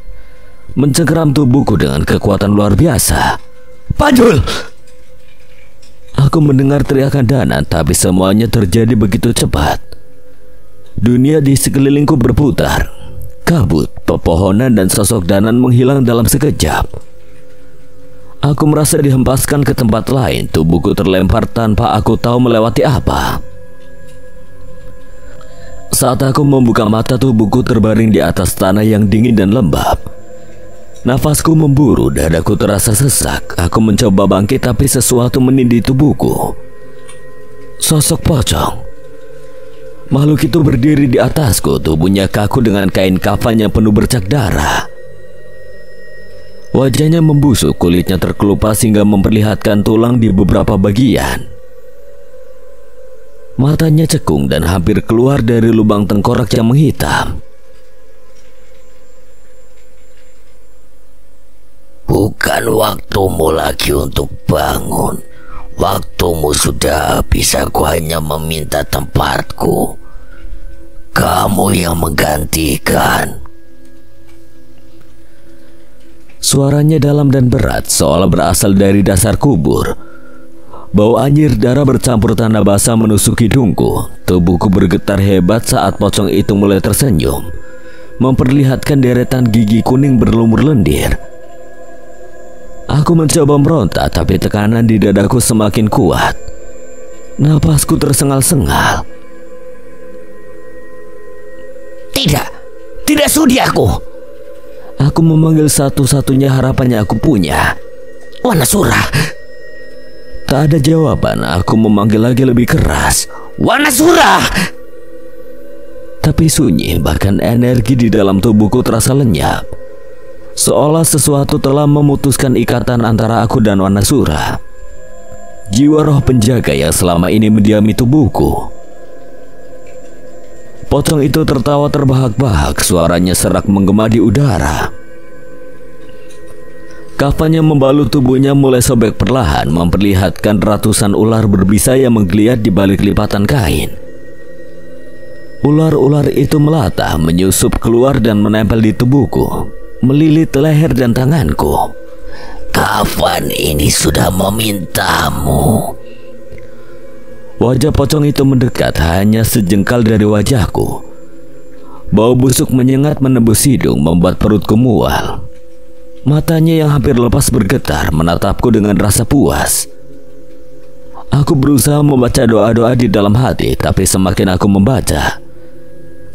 Speaker 1: mencengkeram tubuhku dengan kekuatan luar biasa. Pajul! Aku mendengar teriakan Danan, tapi semuanya terjadi begitu cepat. Dunia di sekelilingku berputar. Kabut, pepohonan, dan sosok Danan menghilang dalam sekejap. Aku merasa dihempaskan ke tempat lain. Tubuhku terlempar tanpa aku tahu melewati apa. Saat aku membuka mata, tubuhku terbaring di atas tanah yang dingin dan lembab. Nafasku memburu, dadaku terasa sesak. Aku mencoba bangkit, tapi sesuatu menindih tubuhku. Sosok pocong. Makhluk itu berdiri di atasku, tubuhnya kaku dengan kain kafan yang penuh bercak darah. Wajahnya membusuk, kulitnya terkelupas hingga memperlihatkan tulang di beberapa bagian. Matanya cekung dan hampir keluar dari lubang tengkorak yang menghitam.
Speaker 3: Bukan waktumu lagi untuk bangun. Waktumu sudah habis. Aku hanya meminta tempatku. Kamu yang menggantikan.
Speaker 1: Suaranya dalam dan berat, seolah berasal dari dasar kubur. Bau anyir darah bercampur tanah basah menusuk hidungku. Tubuhku bergetar hebat saat pocong itu mulai tersenyum, memperlihatkan deretan gigi kuning berlumur lendir. Aku mencoba meronta, tapi tekanan di dadaku semakin kuat. Napasku tersengal-sengal.
Speaker 3: Tidak sudi aku.
Speaker 1: Aku memanggil satu-satunya harapan yang aku punya.
Speaker 3: Wanasura.
Speaker 1: Tak ada jawaban. Aku memanggil lagi lebih keras.
Speaker 3: Wanasura.
Speaker 1: Tapi sunyi, bahkan energi di dalam tubuhku terasa lenyap. Seolah sesuatu telah memutuskan ikatan antara aku dan Wanasura, jiwa roh penjaga yang selama ini mendiami tubuhku. Pocong itu tertawa terbahak-bahak, suaranya serak menggema di udara. Kafan yang membalut tubuhnya mulai sobek perlahan, memperlihatkan ratusan ular berbisa yang menggeliat di balik lipatan kain. Ular-ular itu melata, menyusup keluar dan menempel di tubuhku, melilit leher dan tanganku.
Speaker 3: Kafan ini sudah memintamu.
Speaker 1: Wajah pocong itu mendekat hanya sejengkal dari wajahku. Bau busuk menyengat menembus hidung, membuat perutku mual. Matanya yang hampir lepas bergetar menatapku dengan rasa puas. Aku berusaha membaca doa-doa di dalam hati, tapi semakin aku membaca,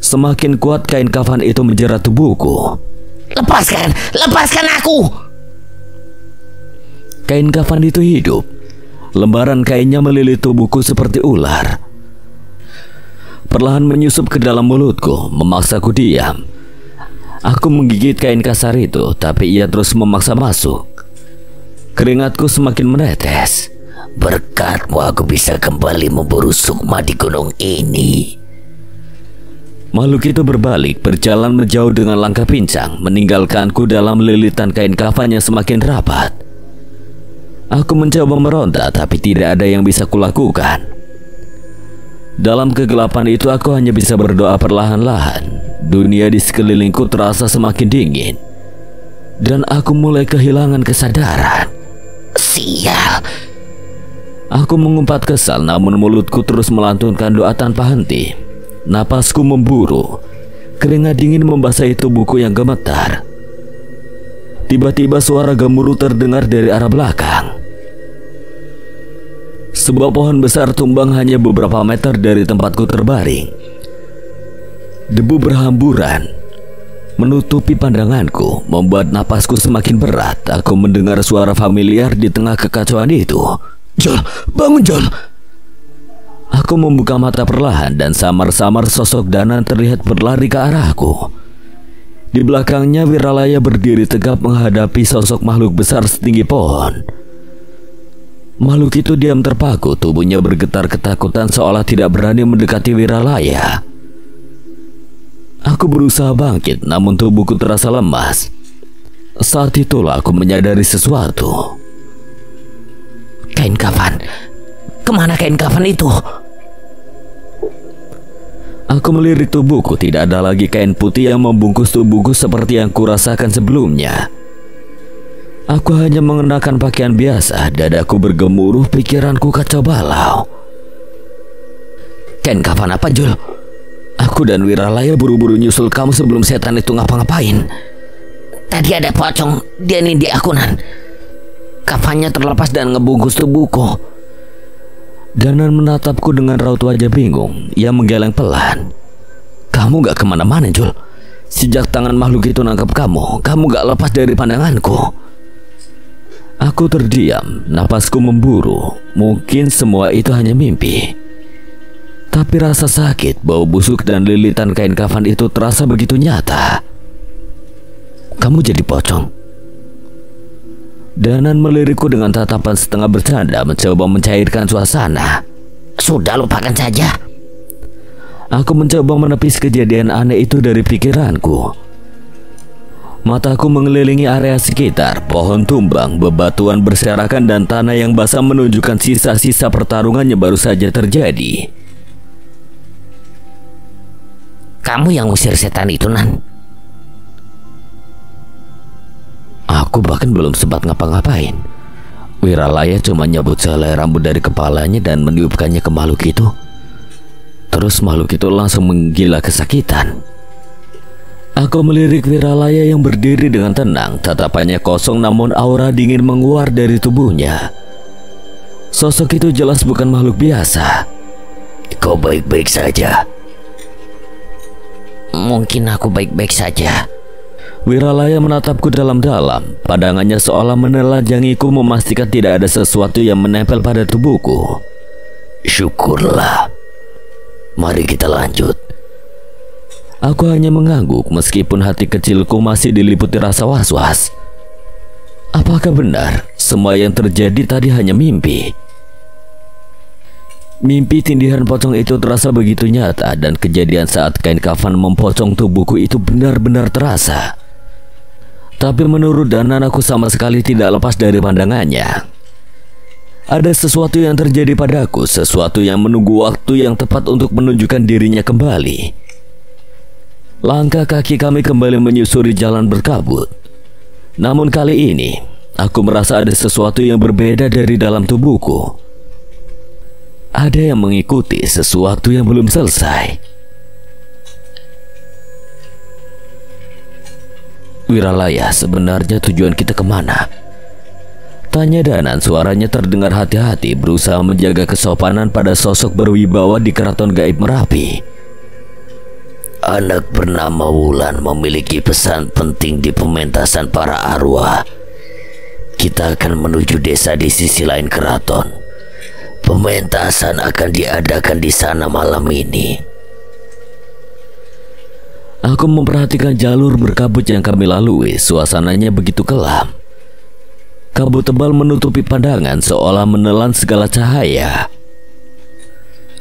Speaker 1: semakin kuat kain kafan itu menjerat tubuhku.
Speaker 3: Lepaskan aku.
Speaker 1: Kain kafan itu hidup. Lembaran kainnya melilit tubuhku seperti ular. Perlahan menyusup ke dalam mulutku, memaksaku diam. Aku menggigit kain kasar itu, tapi ia terus memaksa masuk. Keringatku semakin menetes.
Speaker 3: Berkatmu aku bisa kembali memburu sukma di gunung ini.
Speaker 1: Makhluk itu berbalik, berjalan menjauh dengan langkah pincang, meninggalkanku dalam lilitan kain kafan yang semakin rapat. Aku mencoba meronta, tapi tidak ada yang bisa kulakukan. Dalam kegelapan itu aku hanya bisa berdoa perlahan-lahan. Dunia di sekelilingku terasa semakin dingin, dan aku mulai kehilangan kesadaran.
Speaker 3: Sial.
Speaker 1: Aku mengumpat kesal, namun mulutku terus melantunkan doa tanpa henti. Napasku memburu, keringat dingin membasahi tubuhku yang gemetar. Tiba-tiba suara gemuruh terdengar dari arah belakang. Sebuah pohon besar tumbang hanya beberapa meter dari tempatku terbaring. Debu berhamburan menutupi pandanganku, membuat napasku semakin berat. Aku mendengar suara familiar di tengah kekacauan itu.
Speaker 3: Jol, bangun Jol.
Speaker 1: Aku membuka mata perlahan dan samar-samar sosok Danan terlihat berlari ke arahku. Di belakangnya Wiralaya berdiri tegap menghadapi sosok makhluk besar setinggi pohon. Makhluk itu diam terpaku, tubuhnya bergetar ketakutan seolah tidak berani mendekati Wiralaya. Aku berusaha bangkit, namun tubuhku terasa lemas. Saat itulah aku menyadari sesuatu.
Speaker 3: Kain kafan. Kemana kain kafan itu?
Speaker 1: Aku melirik tubuhku, tidak ada lagi kain putih yang membungkus tubuhku seperti yang kurasakan sebelumnya. Aku hanya mengenakan pakaian biasa, dadaku bergemuruh, pikiranku kacau balau.
Speaker 3: Kain kafan apa Jul?
Speaker 1: Aku dan Wiralaya buru-buru nyusul kamu sebelum setan itu ngapa-ngapain.
Speaker 3: Tadi ada pocong, dia ini di akunan. Kafannya terlepas dan ngebungkus tubuhku.
Speaker 1: Danan menatapku dengan raut wajah bingung. Ia menggeleng pelan. Kamu gak kemana-mana Jul. Sejak tangan makhluk itu nangkap kamu gak lepas dari pandanganku. Aku terdiam, napasku memburu. Mungkin semua itu hanya mimpi. Tapi rasa sakit, bau busuk dan lilitan kain kafan itu terasa begitu nyata. Kamu jadi pocong. Danan melirikku dengan tatapan setengah bercanda, mencoba mencairkan suasana.
Speaker 3: Sudah, lupakan saja.
Speaker 1: Aku mencoba menepis kejadian aneh itu dari pikiranku. Mataku mengelilingi area sekitar. Pohon tumbang, bebatuan berserakan dan tanah yang basah menunjukkan sisa-sisa pertarungan yang baru saja terjadi.
Speaker 3: Kamu yang usir setan itu, Nan?
Speaker 1: Aku bahkan belum sempat ngapa-ngapain. Wiralaya cuma nyabut sehelai rambut dari kepalanya dan meniupkannya ke makhluk itu. Terus makhluk itu langsung menggila kesakitan. Aku melirik Wiralaya yang berdiri dengan tenang. Tatapannya kosong namun aura dingin menguar dari tubuhnya. Sosok itu jelas bukan makhluk biasa.
Speaker 3: Kau baik-baik saja?
Speaker 4: Mungkin aku baik-baik saja.
Speaker 1: Wiralaya menatapku dalam-dalam. Pandangannya seolah menelanjangiku, memastikan tidak ada sesuatu yang menempel pada tubuhku.
Speaker 3: Syukurlah. Mari kita lanjut.
Speaker 1: Aku hanya mengangguk meskipun hati kecilku masih diliputi rasa was-was. Apakah benar semua yang terjadi tadi hanya mimpi? Mimpi tindihan pocong itu terasa begitu nyata, dan kejadian saat kain kafan mempocong tubuhku itu benar-benar terasa. Tapi menurut Danan, aku sama sekali tidak lepas dari pandangannya. Ada sesuatu yang terjadi padaku, sesuatu yang menunggu waktu yang tepat untuk menunjukkan dirinya kembali. Langkah kaki kami kembali menyusuri jalan berkabut. Namun kali ini, aku merasa ada sesuatu yang berbeda dari dalam tubuhku. Ada yang mengikuti sesuatu yang belum selesai. Wiralaya, sebenarnya tujuan kita kemana? Tanya Danan, suaranya terdengar hati-hati, berusaha menjaga kesopanan pada sosok berwibawa di keraton gaib Merapi.
Speaker 3: Anak bernama Wulan memiliki pesan penting di pementasan para arwah. Kita akan menuju desa di sisi lain keraton. Pementasan akan diadakan di sana malam ini.
Speaker 1: Aku memperhatikan jalur berkabut yang kami lalui. Suasananya begitu kelam. Kabut tebal menutupi pandangan seolah menelan segala cahaya.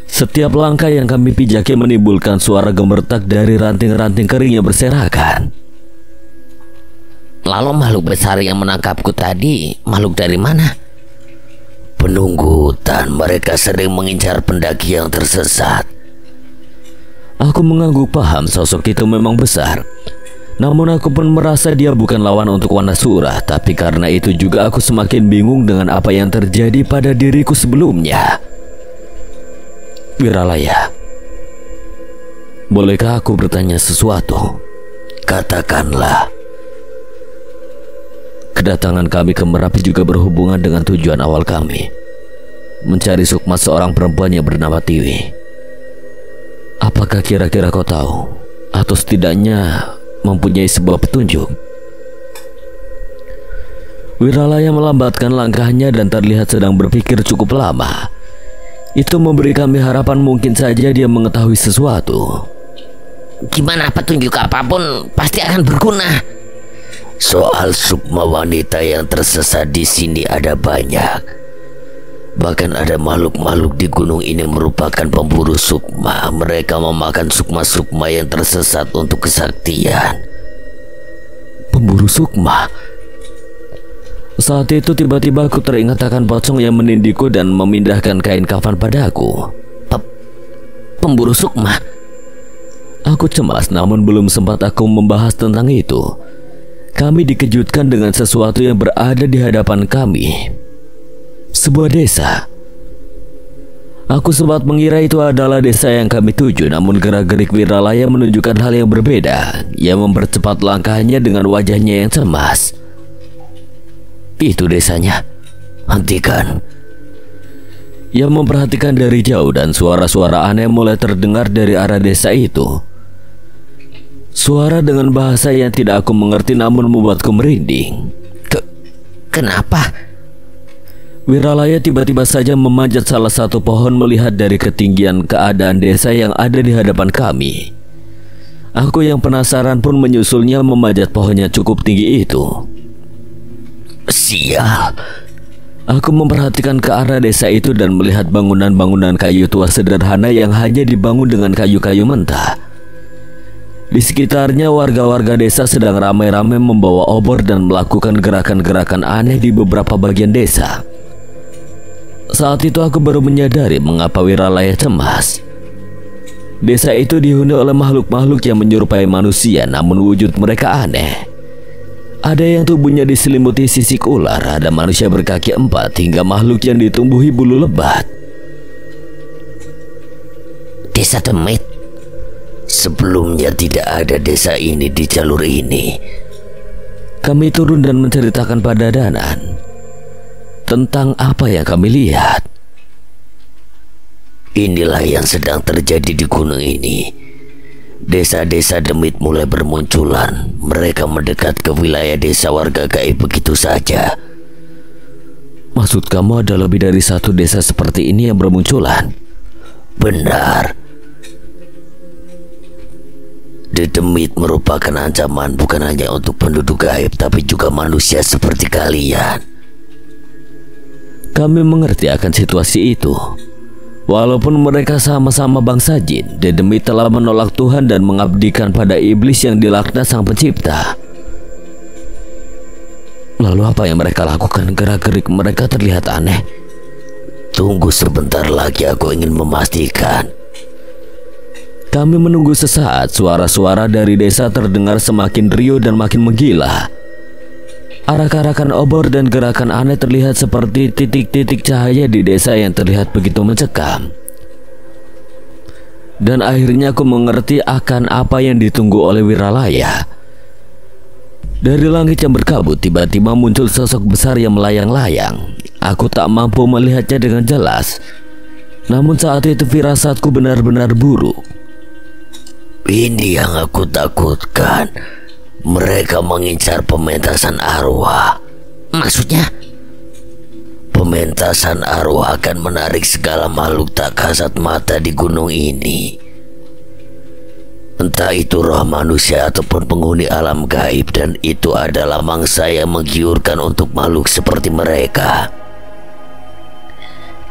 Speaker 1: Setiap langkah yang kami pijaki menimbulkan suara gemertak dari ranting-ranting kering yang berserakan.
Speaker 4: Lalu makhluk besar yang menangkapku tadi, makhluk dari mana?
Speaker 3: Penunggu hutan, mereka sering mengincar pendaki yang tersesat.
Speaker 1: Aku mengangguk, paham sosok itu memang besar. Namun aku pun merasa dia bukan lawan untuk Wanasura. Tapi karena itu juga aku semakin bingung dengan apa yang terjadi pada diriku sebelumnya. Wiralaya, bolehkah aku bertanya sesuatu?
Speaker 3: Katakanlah.
Speaker 1: Kedatangan kami ke Merapi juga berhubungan dengan tujuan awal kami, mencari sukma seorang perempuan yang bernama Tiwi. Apakah kira-kira kau tahu, atau setidaknya mempunyai sebuah petunjuk? Wiralaya melambatkan langkahnya dan terlihat sedang berpikir cukup lama. Itu memberi kami harapan mungkin saja dia mengetahui sesuatu.
Speaker 4: Gimana petunjuk apapun pasti akan berguna.
Speaker 3: Soal sukma wanita yang tersesat di sini ada banyak. Bahkan ada makhluk-makhluk di gunung ini merupakan pemburu sukma. Mereka memakan sukma-sukma yang tersesat untuk kesaktian.
Speaker 1: Pemburu sukma? Saat itu tiba-tiba aku teringat akan pocong yang menindihku dan memindahkan kain kafan padaku.
Speaker 4: Pemburu sukma?
Speaker 1: Aku cemas, namun belum sempat aku membahas tentang itu. Kami dikejutkan dengan sesuatu yang berada di hadapan kami. Sebuah desa. Aku sempat mengira itu adalah desa yang kami tuju, namun gerak-gerik Wiralaya menunjukkan hal yang berbeda. Ia mempercepat langkahnya dengan wajahnya yang cemas.
Speaker 3: Itu desanya. Hentikan.
Speaker 1: Ia memperhatikan dari jauh dan suara-suara aneh mulai terdengar dari arah desa itu. Suara dengan bahasa yang tidak aku mengerti namun membuatku merinding.
Speaker 4: Kenapa?
Speaker 1: Wiralaya tiba-tiba saja memanjat salah satu pohon melihat dari ketinggian keadaan desa yang ada di hadapan kami. Aku yang penasaran pun menyusulnya memanjat pohon yang cukup tinggi itu.
Speaker 3: Sial.
Speaker 1: Aku memperhatikan ke arah desa itu dan melihat bangunan-bangunan kayu tua sederhana yang hanya dibangun dengan kayu-kayu mentah. Di sekitarnya warga-warga desa sedang ramai-ramai membawa obor dan melakukan gerakan-gerakan aneh di beberapa bagian desa. Saat itu aku baru menyadari mengapa Wiralaya cemas. Desa itu dihuni oleh makhluk-makhluk yang menyerupai manusia, namun wujud mereka aneh. Ada yang tubuhnya diselimuti sisik ular, ada manusia berkaki 4, hingga makhluk yang ditumbuhi bulu lebat.
Speaker 3: Desa Demit. Sebelumnya tidak ada desa ini di jalur ini.
Speaker 1: Kami turun dan menceritakan pada Danan. tentang apa yang kami lihat.
Speaker 5: Inilah yang sedang terjadi di gunung ini. Desa-desa demit mulai bermunculan. Mereka mendekat ke wilayah desa warga gaib begitu saja.
Speaker 1: Maksud kamu ada lebih dari satu desa seperti ini yang bermunculan?
Speaker 5: Benar. Dedemit merupakan ancaman bukan hanya untuk penduduk gaib, tapi juga manusia seperti kalian.
Speaker 1: Kami mengerti akan situasi itu. Walaupun mereka sama-sama bangsa jin, Dedemit telah menolak Tuhan dan mengabdikan pada iblis yang dilaknat Sang Pencipta. Lalu apa yang mereka lakukan? Gerak-gerik mereka terlihat aneh.
Speaker 5: Tunggu sebentar lagi, aku ingin memastikan.
Speaker 1: Kami menunggu sesaat. Suara-suara dari desa terdengar semakin riuh dan makin menggila. Arak-arakan obor dan gerakan aneh terlihat seperti titik-titik cahaya di desa yang terlihat begitu mencekam. Dan akhirnya aku mengerti akan apa yang ditunggu oleh Wiralaya. Dari langit yang berkabut tiba-tiba muncul sosok besar yang melayang-layang. Aku tak mampu melihatnya dengan jelas. Namun saat itu firasatku benar-benar buruk.
Speaker 5: Ini yang aku takutkan. Mereka mengincar pementasan arwah.
Speaker 3: Maksudnya?
Speaker 5: Pementasan arwah akan menarik segala makhluk tak kasat mata di gunung ini. Entah itu roh manusia ataupun penghuni alam gaib, dan itu adalah mangsa yang menggiurkan untuk makhluk seperti mereka.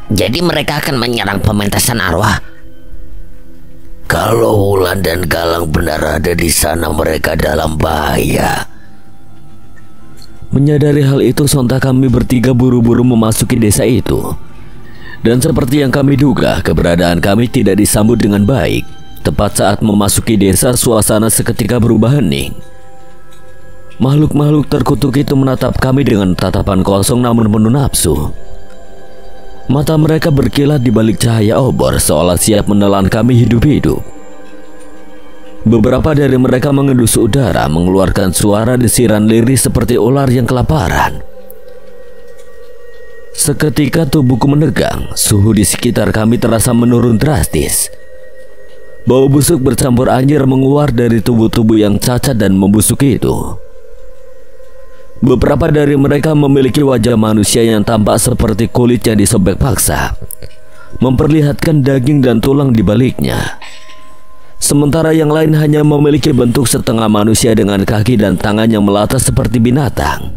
Speaker 3: Jadi mereka akan menyerang pementasan arwah?
Speaker 5: Kalau Wulan dan Galang benar ada di sana, mereka dalam bahaya.
Speaker 1: Menyadari hal itu, sontak kami bertiga buru-buru memasuki desa itu. Dan seperti yang kami duga, keberadaan kami tidak disambut dengan baik. Tepat saat memasuki desa, suasana seketika berubah hening. Makhluk-makhluk terkutuk itu menatap kami dengan tatapan kosong namun penuh nafsu. Mata mereka berkilat di balik cahaya obor, seolah siap menelan kami hidup-hidup. Beberapa dari mereka mengendus udara, mengeluarkan suara desiran lirih seperti ular yang kelaparan. Seketika tubuhku menegang, suhu di sekitar kami terasa menurun drastis. Bau busuk bercampur anjir menguar dari tubuh-tubuh yang cacat dan membusuk itu. Beberapa dari mereka memiliki wajah manusia yang tampak seperti kulit yang disobek paksa, memperlihatkan daging dan tulang di baliknya. Sementara yang lain hanya memiliki bentuk setengah manusia dengan kaki dan tangan yang melata seperti binatang.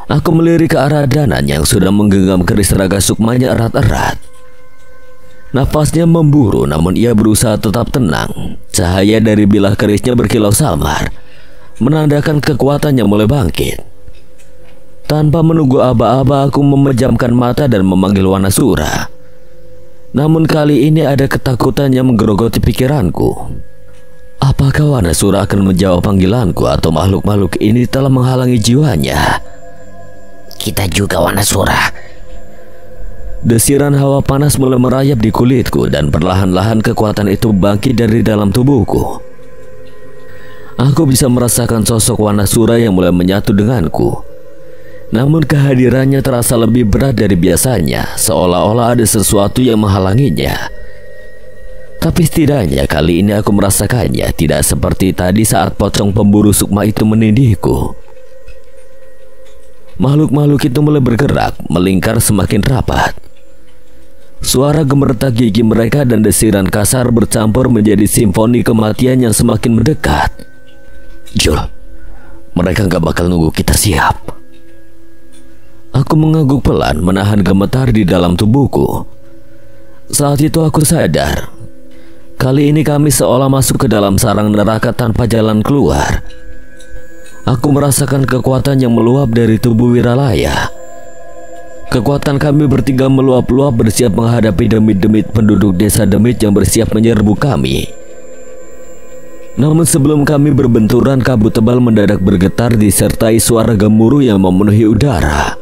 Speaker 1: Aku melirik ke arah Danan yang sudah menggenggam keris raga sukmanya erat-erat. Nafasnya memburu, namun ia berusaha tetap tenang. Cahaya dari bilah kerisnya berkilau samar, menandakan kekuatannya mulai bangkit. Tanpa menunggu aba-aba, aku memejamkan mata dan memanggil Wanasura. Namun kali ini ada ketakutan yang menggerogoti pikiranku. Apakah Wanasura akan menjawab panggilanku atau makhluk-makhluk ini telah menghalangi jiwanya?
Speaker 3: Kita juga, Wanasura.
Speaker 1: Desiran hawa panas mulai merayap di kulitku dan perlahan-lahan kekuatan itu bangkit dari dalam tubuhku. Aku bisa merasakan sosok Wanasura yang mulai menyatu denganku. Namun kehadirannya terasa lebih berat dari biasanya, seolah-olah ada sesuatu yang menghalanginya. Tapi setidaknya kali ini aku merasakannya tidak seperti tadi saat pocong pemburu sukma itu menindihku. Makhluk-makhluk itu mulai bergerak, melingkar semakin rapat. Suara gemeretak gigi mereka dan desiran kasar bercampur menjadi simfoni kematian yang semakin mendekat.
Speaker 5: Jul, mereka gak bakal nunggu kita siap.
Speaker 1: Aku mengangguk pelan, menahan gemetar di dalam tubuhku. Saat itu aku sadar, kali ini kami seolah masuk ke dalam sarang neraka tanpa jalan keluar. Aku merasakan kekuatan yang meluap dari tubuh Wiralaya. Kekuatan kami bertiga meluap-luap bersiap menghadapi demit-demit penduduk desa demit yang bersiap menyerbu kami. Namun sebelum kami berbenturan, kabut tebal mendadak bergetar disertai suara gemuruh yang memenuhi udara.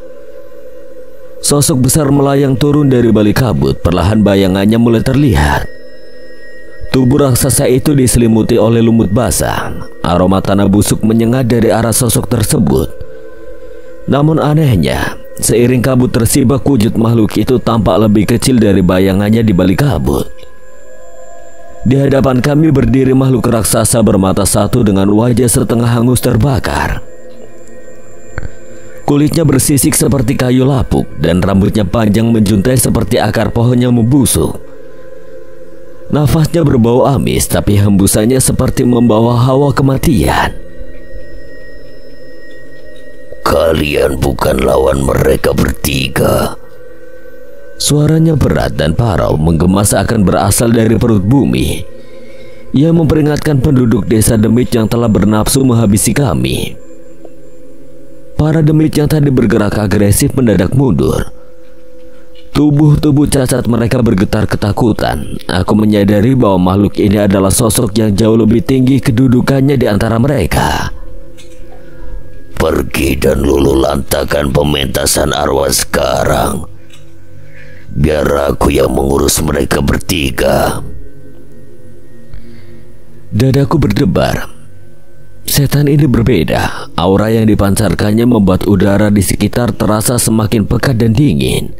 Speaker 1: Sosok besar melayang turun dari balik kabut, perlahan bayangannya mulai terlihat. Tubuh raksasa itu diselimuti oleh lumut basah. Aroma tanah busuk menyengat dari arah sosok tersebut. Namun anehnya, seiring kabut tersibak, wujud makhluk itu tampak lebih kecil dari bayangannya di balik kabut. Di hadapan kami berdiri makhluk raksasa bermata satu dengan wajah setengah hangus terbakar. Kulitnya bersisik seperti kayu lapuk dan rambutnya panjang menjuntai seperti akar pohon yang membusuk. Nafasnya berbau amis, tapi hembusannya seperti membawa hawa kematian.
Speaker 5: Kalian bukan lawan mereka bertiga.
Speaker 1: Suaranya berat dan parau, menggema seakan berasal dari perut bumi. Ia memperingatkan penduduk desa Demit yang telah bernafsu menghabisi kami. Para Demit yang tadi bergerak agresif mendadak mundur. Tubuh-tubuh cacat mereka bergetar ketakutan. Aku menyadari bahwa makhluk ini adalah sosok yang jauh lebih tinggi kedudukannya di antara mereka.
Speaker 5: Pergi dan lululantakan pementasan arwah sekarang. Biar aku yang mengurus mereka bertiga.
Speaker 1: Dadaku berdebar. Setan ini berbeda. Aura yang dipancarkannya membuat udara di sekitar terasa semakin pekat dan dingin.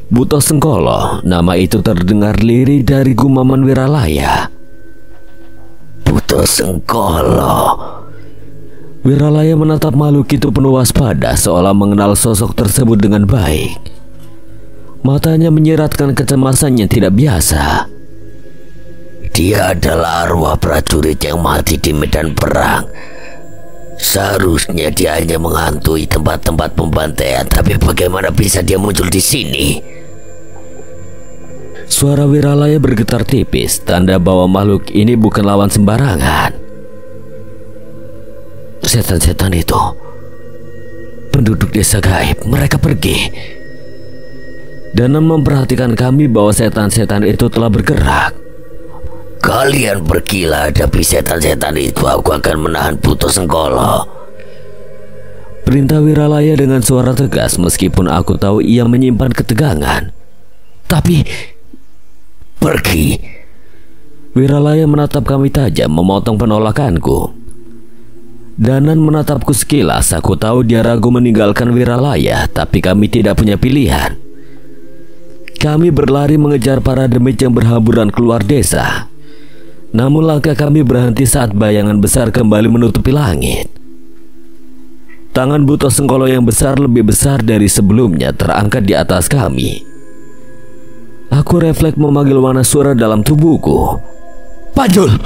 Speaker 1: Buto Sengkolo, nama itu terdengar lirih dari gumaman Wiralaya.
Speaker 5: Buto Sengkolo.
Speaker 1: Wiralaya menatap makhluk itu penuh waspada, seolah mengenal sosok tersebut dengan baik. Matanya menyiratkan kecemasan yang tidak biasa.
Speaker 5: Dia adalah arwah prajurit yang mati di medan perang. Seharusnya dia hanya menghantui tempat-tempat pembantaian, tapi bagaimana bisa dia muncul di sini?
Speaker 1: Suara Wiralaya bergetar tipis, tanda bahwa makhluk ini bukan lawan sembarangan. Setan-setan itu, penduduk desa gaib, mereka pergi. Danan memperhatikan kami bahwa setan-setan itu telah bergerak.
Speaker 5: Kalian pergilah hadapi setan-setan itu, aku akan menahan Buto Sengkolo.
Speaker 1: Perintah Wiralaya dengan suara tegas, meskipun aku tahu ia menyimpan ketegangan. Tapi,
Speaker 5: pergi.
Speaker 1: Wiralaya menatap kami tajam, memotong penolakanku. Danan menatapku sekilas. Aku tahu dia ragu meninggalkan Wiralaya, tapi kami tidak punya pilihan. Kami berlari mengejar para Demit yang berhamburan keluar desa. Namun langkah kami berhenti saat bayangan besar kembali menutupi langit. Tangan Buto Sengkolo yang besar, lebih besar dari sebelumnya, terangkat di atas kami. Aku refleks memanggil Wanasura dalam tubuhku. Pajul!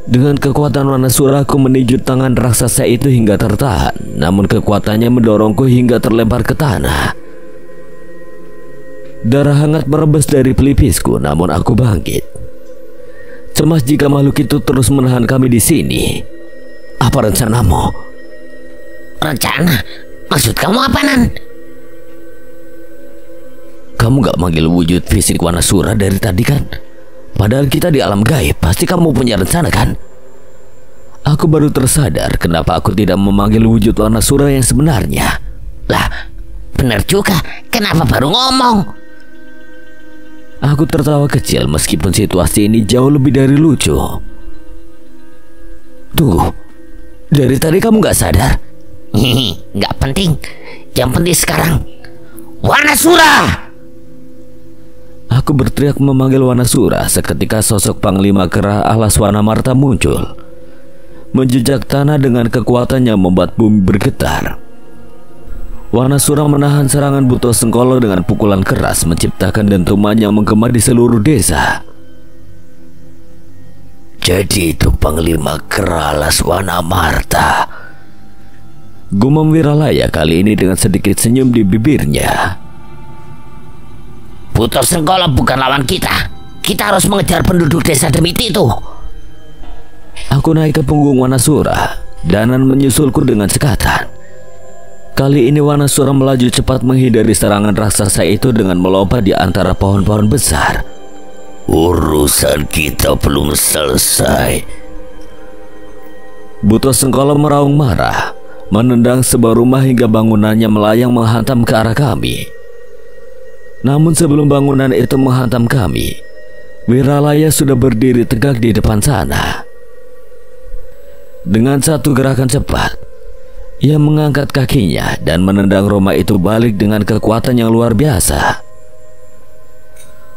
Speaker 1: Dengan kekuatan Wanasura, aku meninju tangan raksasa itu hingga tertahan. Namun kekuatannya mendorongku hingga terlempar ke tanah. Darah hangat merebes dari pelipisku, namun aku bangkit. Cemas jika makhluk itu terus menahan kami di sini. Apa rencanamu?
Speaker 5: Rencana? Maksud kamu apa, Nan?
Speaker 1: Kamu gak manggil wujud fisik Wanasura dari tadi kan? Padahal kita di alam gaib, pasti kamu punya rencana kan? Aku baru tersadar kenapa aku tidak memanggil wujud Wanasura yang sebenarnya.
Speaker 5: Lah, benar juga. Kenapa baru ngomong?
Speaker 1: Aku tertawa kecil meskipun situasi ini jauh lebih dari lucu. Tunggu, dari tadi kamu gak sadar?
Speaker 5: Hihi, gak penting. Yang penting sekarang, Wanasura!
Speaker 1: Aku berteriak memanggil Wanasura. Seketika sosok Panglima Kera Alas Wanamarta muncul, menjejak tanah dengan kekuatan yang membuat bumi bergetar. Wanasura menahan serangan Buto Sengkolo dengan pukulan keras, menciptakan dentuman yang menggema di seluruh desa.
Speaker 5: Jadi itu Panglima Kera Alas Wanamarta,
Speaker 1: gumam Wiralaya kali ini dengan sedikit senyum di bibirnya.
Speaker 5: Buto Sengkolo bukan lawan kita. Kita harus mengejar penduduk desa Demit itu.
Speaker 1: Aku naik ke punggung Wanasura. Danan menyusulku dengan sekatan. Kali ini Wanasura melaju cepat menghindari serangan raksasa itu dengan melompat di antara pohon-pohon besar.
Speaker 5: Urusan kita belum selesai.
Speaker 1: Buto Sengkolo meraung marah, menendang sebuah rumah hingga bangunannya melayang menghantam ke arah kami. Namun sebelum bangunan itu menghantam kami, Wiralaya sudah berdiri tegak di depan sana. Dengan satu gerakan cepat, Ia mengangkat kakinya dan menendang Roma itu balik dengan kekuatan yang luar biasa.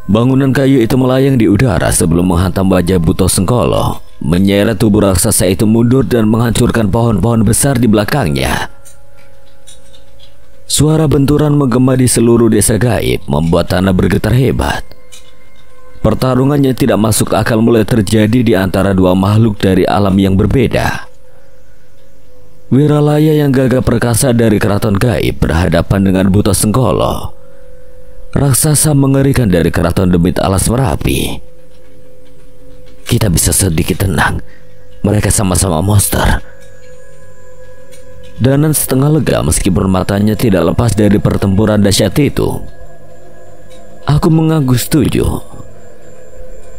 Speaker 1: Bangunan kayu itu melayang di udara sebelum menghantam wajah Buto Sengkolo, menyeret tubuh raksasa itu mundur dan menghancurkan pohon-pohon besar di belakangnya. Suara benturan menggema di seluruh desa gaib membuat tanah bergetar hebat. Pertarungan yang tidak masuk akal mulai terjadi di antara dua makhluk dari alam yang berbeda. Wiralaya yang gagah perkasa dari keraton gaib berhadapan dengan Buto Sengkolo, raksasa mengerikan dari keraton Demit Alas Merapi. Kita bisa sedikit tenang, mereka sama-sama monster. Danan setengah lega meskipun matanya tidak lepas dari pertempuran dahsyat itu. Aku mengangguk setuju.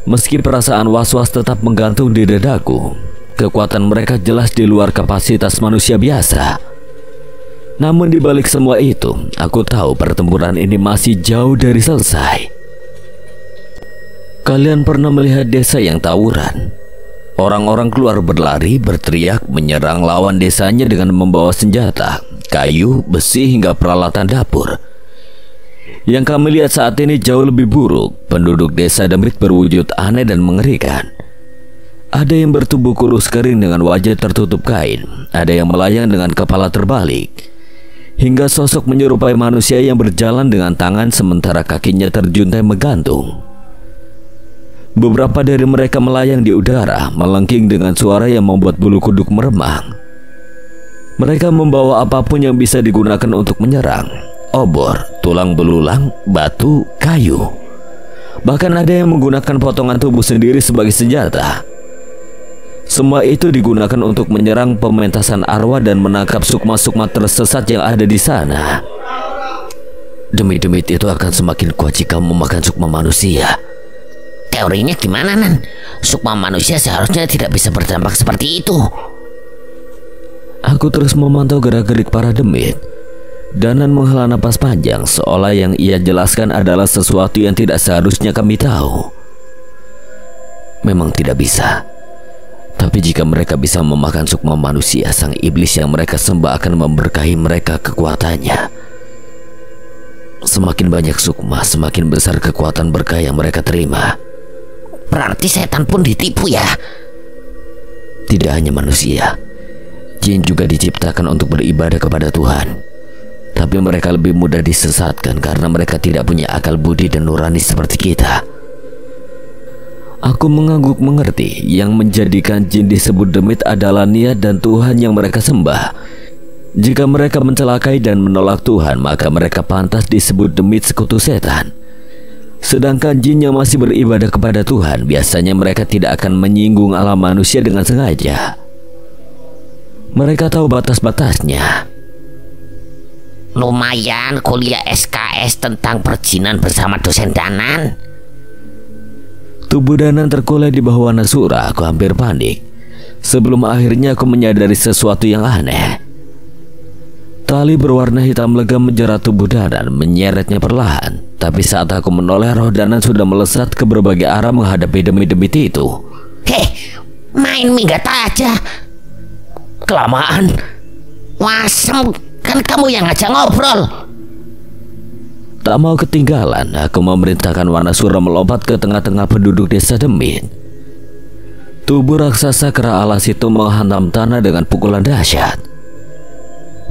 Speaker 1: Meski perasaan was-was tetap menggantung di dadaku, kekuatan mereka jelas di luar kapasitas manusia biasa. Namun di balik semua itu, aku tahu pertempuran ini masih jauh dari selesai. Kalian pernah melihat desa yang tawuran? Orang-orang keluar berlari, berteriak, menyerang lawan desanya dengan membawa senjata, kayu, besi, hingga peralatan dapur. Yang kami lihat saat ini jauh lebih buruk. Penduduk desa Demit berwujud aneh dan mengerikan. Ada yang bertubuh kurus kering dengan wajah tertutup kain, ada yang melayang dengan kepala terbalik, hingga sosok menyerupai manusia yang berjalan dengan tangan sementara kakinya terjuntai menggantung. Beberapa dari mereka melayang di udara, melengking dengan suara yang membuat bulu kuduk meremang. Mereka membawa apapun yang bisa digunakan untuk menyerang: obor, tulang belulang, batu, kayu. Bahkan ada yang menggunakan potongan tubuh sendiri sebagai senjata. Semua itu digunakan untuk menyerang pementasan arwah dan menangkap sukma-sukma tersesat yang ada di sana. Demit-demit itu akan semakin kuat jika memakan sukma manusia.
Speaker 5: Teorinya gimana, Nan? Sukma manusia seharusnya tidak bisa berdampak seperti itu.
Speaker 1: Aku terus memantau gerak-gerik para demit. Danan menghela napas panjang, seolah yang ia jelaskan adalah sesuatu yang tidak seharusnya kami tahu. Memang tidak bisa. Tapi jika mereka bisa memakan sukma manusia, sang iblis yang mereka sembah akan memberkahi mereka kekuatannya. Semakin banyak sukma, semakin besar kekuatan berkah yang mereka terima.
Speaker 5: Berarti setan pun ditipu ya?
Speaker 1: Tidak hanya manusia, jin juga diciptakan untuk beribadah kepada Tuhan. Tapi mereka lebih mudah disesatkan karena mereka tidak punya akal budi dan nurani seperti kita. Aku mengangguk mengerti. Yang menjadikan jin disebut demit adalah niat dan Tuhan yang mereka sembah. Jika mereka mencelakai dan menolak Tuhan, maka mereka pantas disebut demit sekutu setan. Sedangkan jin yang masih beribadah kepada Tuhan, biasanya mereka tidak akan menyinggung alam manusia dengan sengaja. Mereka tahu batas-batasnya.
Speaker 5: Lumayan kuliah SKS tentang perjinan bersama dosen Danan.
Speaker 1: Tubuh Danan terkulai di bawah warna surah. Aku hampir panik. Sebelum akhirnya aku menyadari sesuatu yang aneh. Tali berwarna hitam legam menjerat tubuh Danan, menyeretnya perlahan. Tapi saat aku menoleh, roh Danan sudah melesat ke berbagai arah menghadapi demit-demit itu.
Speaker 5: Hei, main minggat aja. Kelamaan. Wasem, kan kamu yang ngajak ngobrol.
Speaker 1: Tak mau ketinggalan, aku memerintahkan warna surah melompat ke tengah-tengah penduduk desa Demit. Tubuh raksasa kera alas itu menghantam tanah dengan pukulan dahsyat.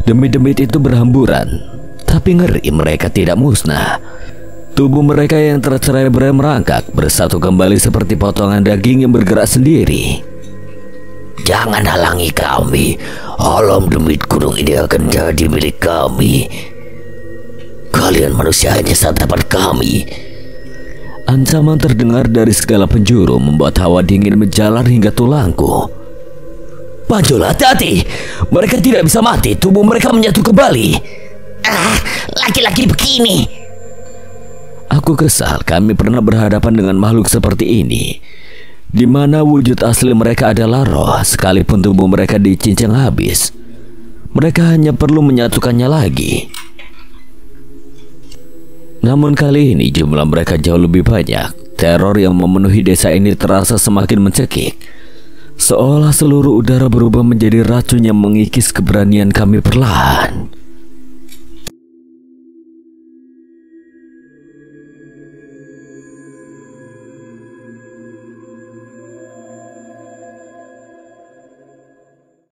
Speaker 1: Demit-demit itu berhamburan, tapi ngeri mereka tidak musnah. Tubuh mereka yang tercerai-berai merangkak, bersatu kembali seperti potongan daging yang bergerak sendiri.
Speaker 5: Jangan halangi kami. Alam Demit gunung ini akan jadi milik kami. Kalian manusia hanya santapan kami.
Speaker 1: Ancaman terdengar dari segala penjuru membuat hawa dingin menjalar hingga tulangku.
Speaker 5: Panjul, hati-hati. Mereka tidak bisa mati. Tubuh mereka menyatu kembali. Laki-laki begini.
Speaker 1: Aku kesal. Kami pernah berhadapan dengan makhluk seperti ini, di mana wujud asli mereka adalah roh. Sekalipun tubuh mereka dicincang habis, mereka hanya perlu menyatukannya lagi. Namun kali ini jumlah mereka jauh lebih banyak. Teror yang memenuhi desa ini terasa semakin mencekik. Seolah seluruh udara berubah menjadi racun yang mengikis keberanian kami perlahan.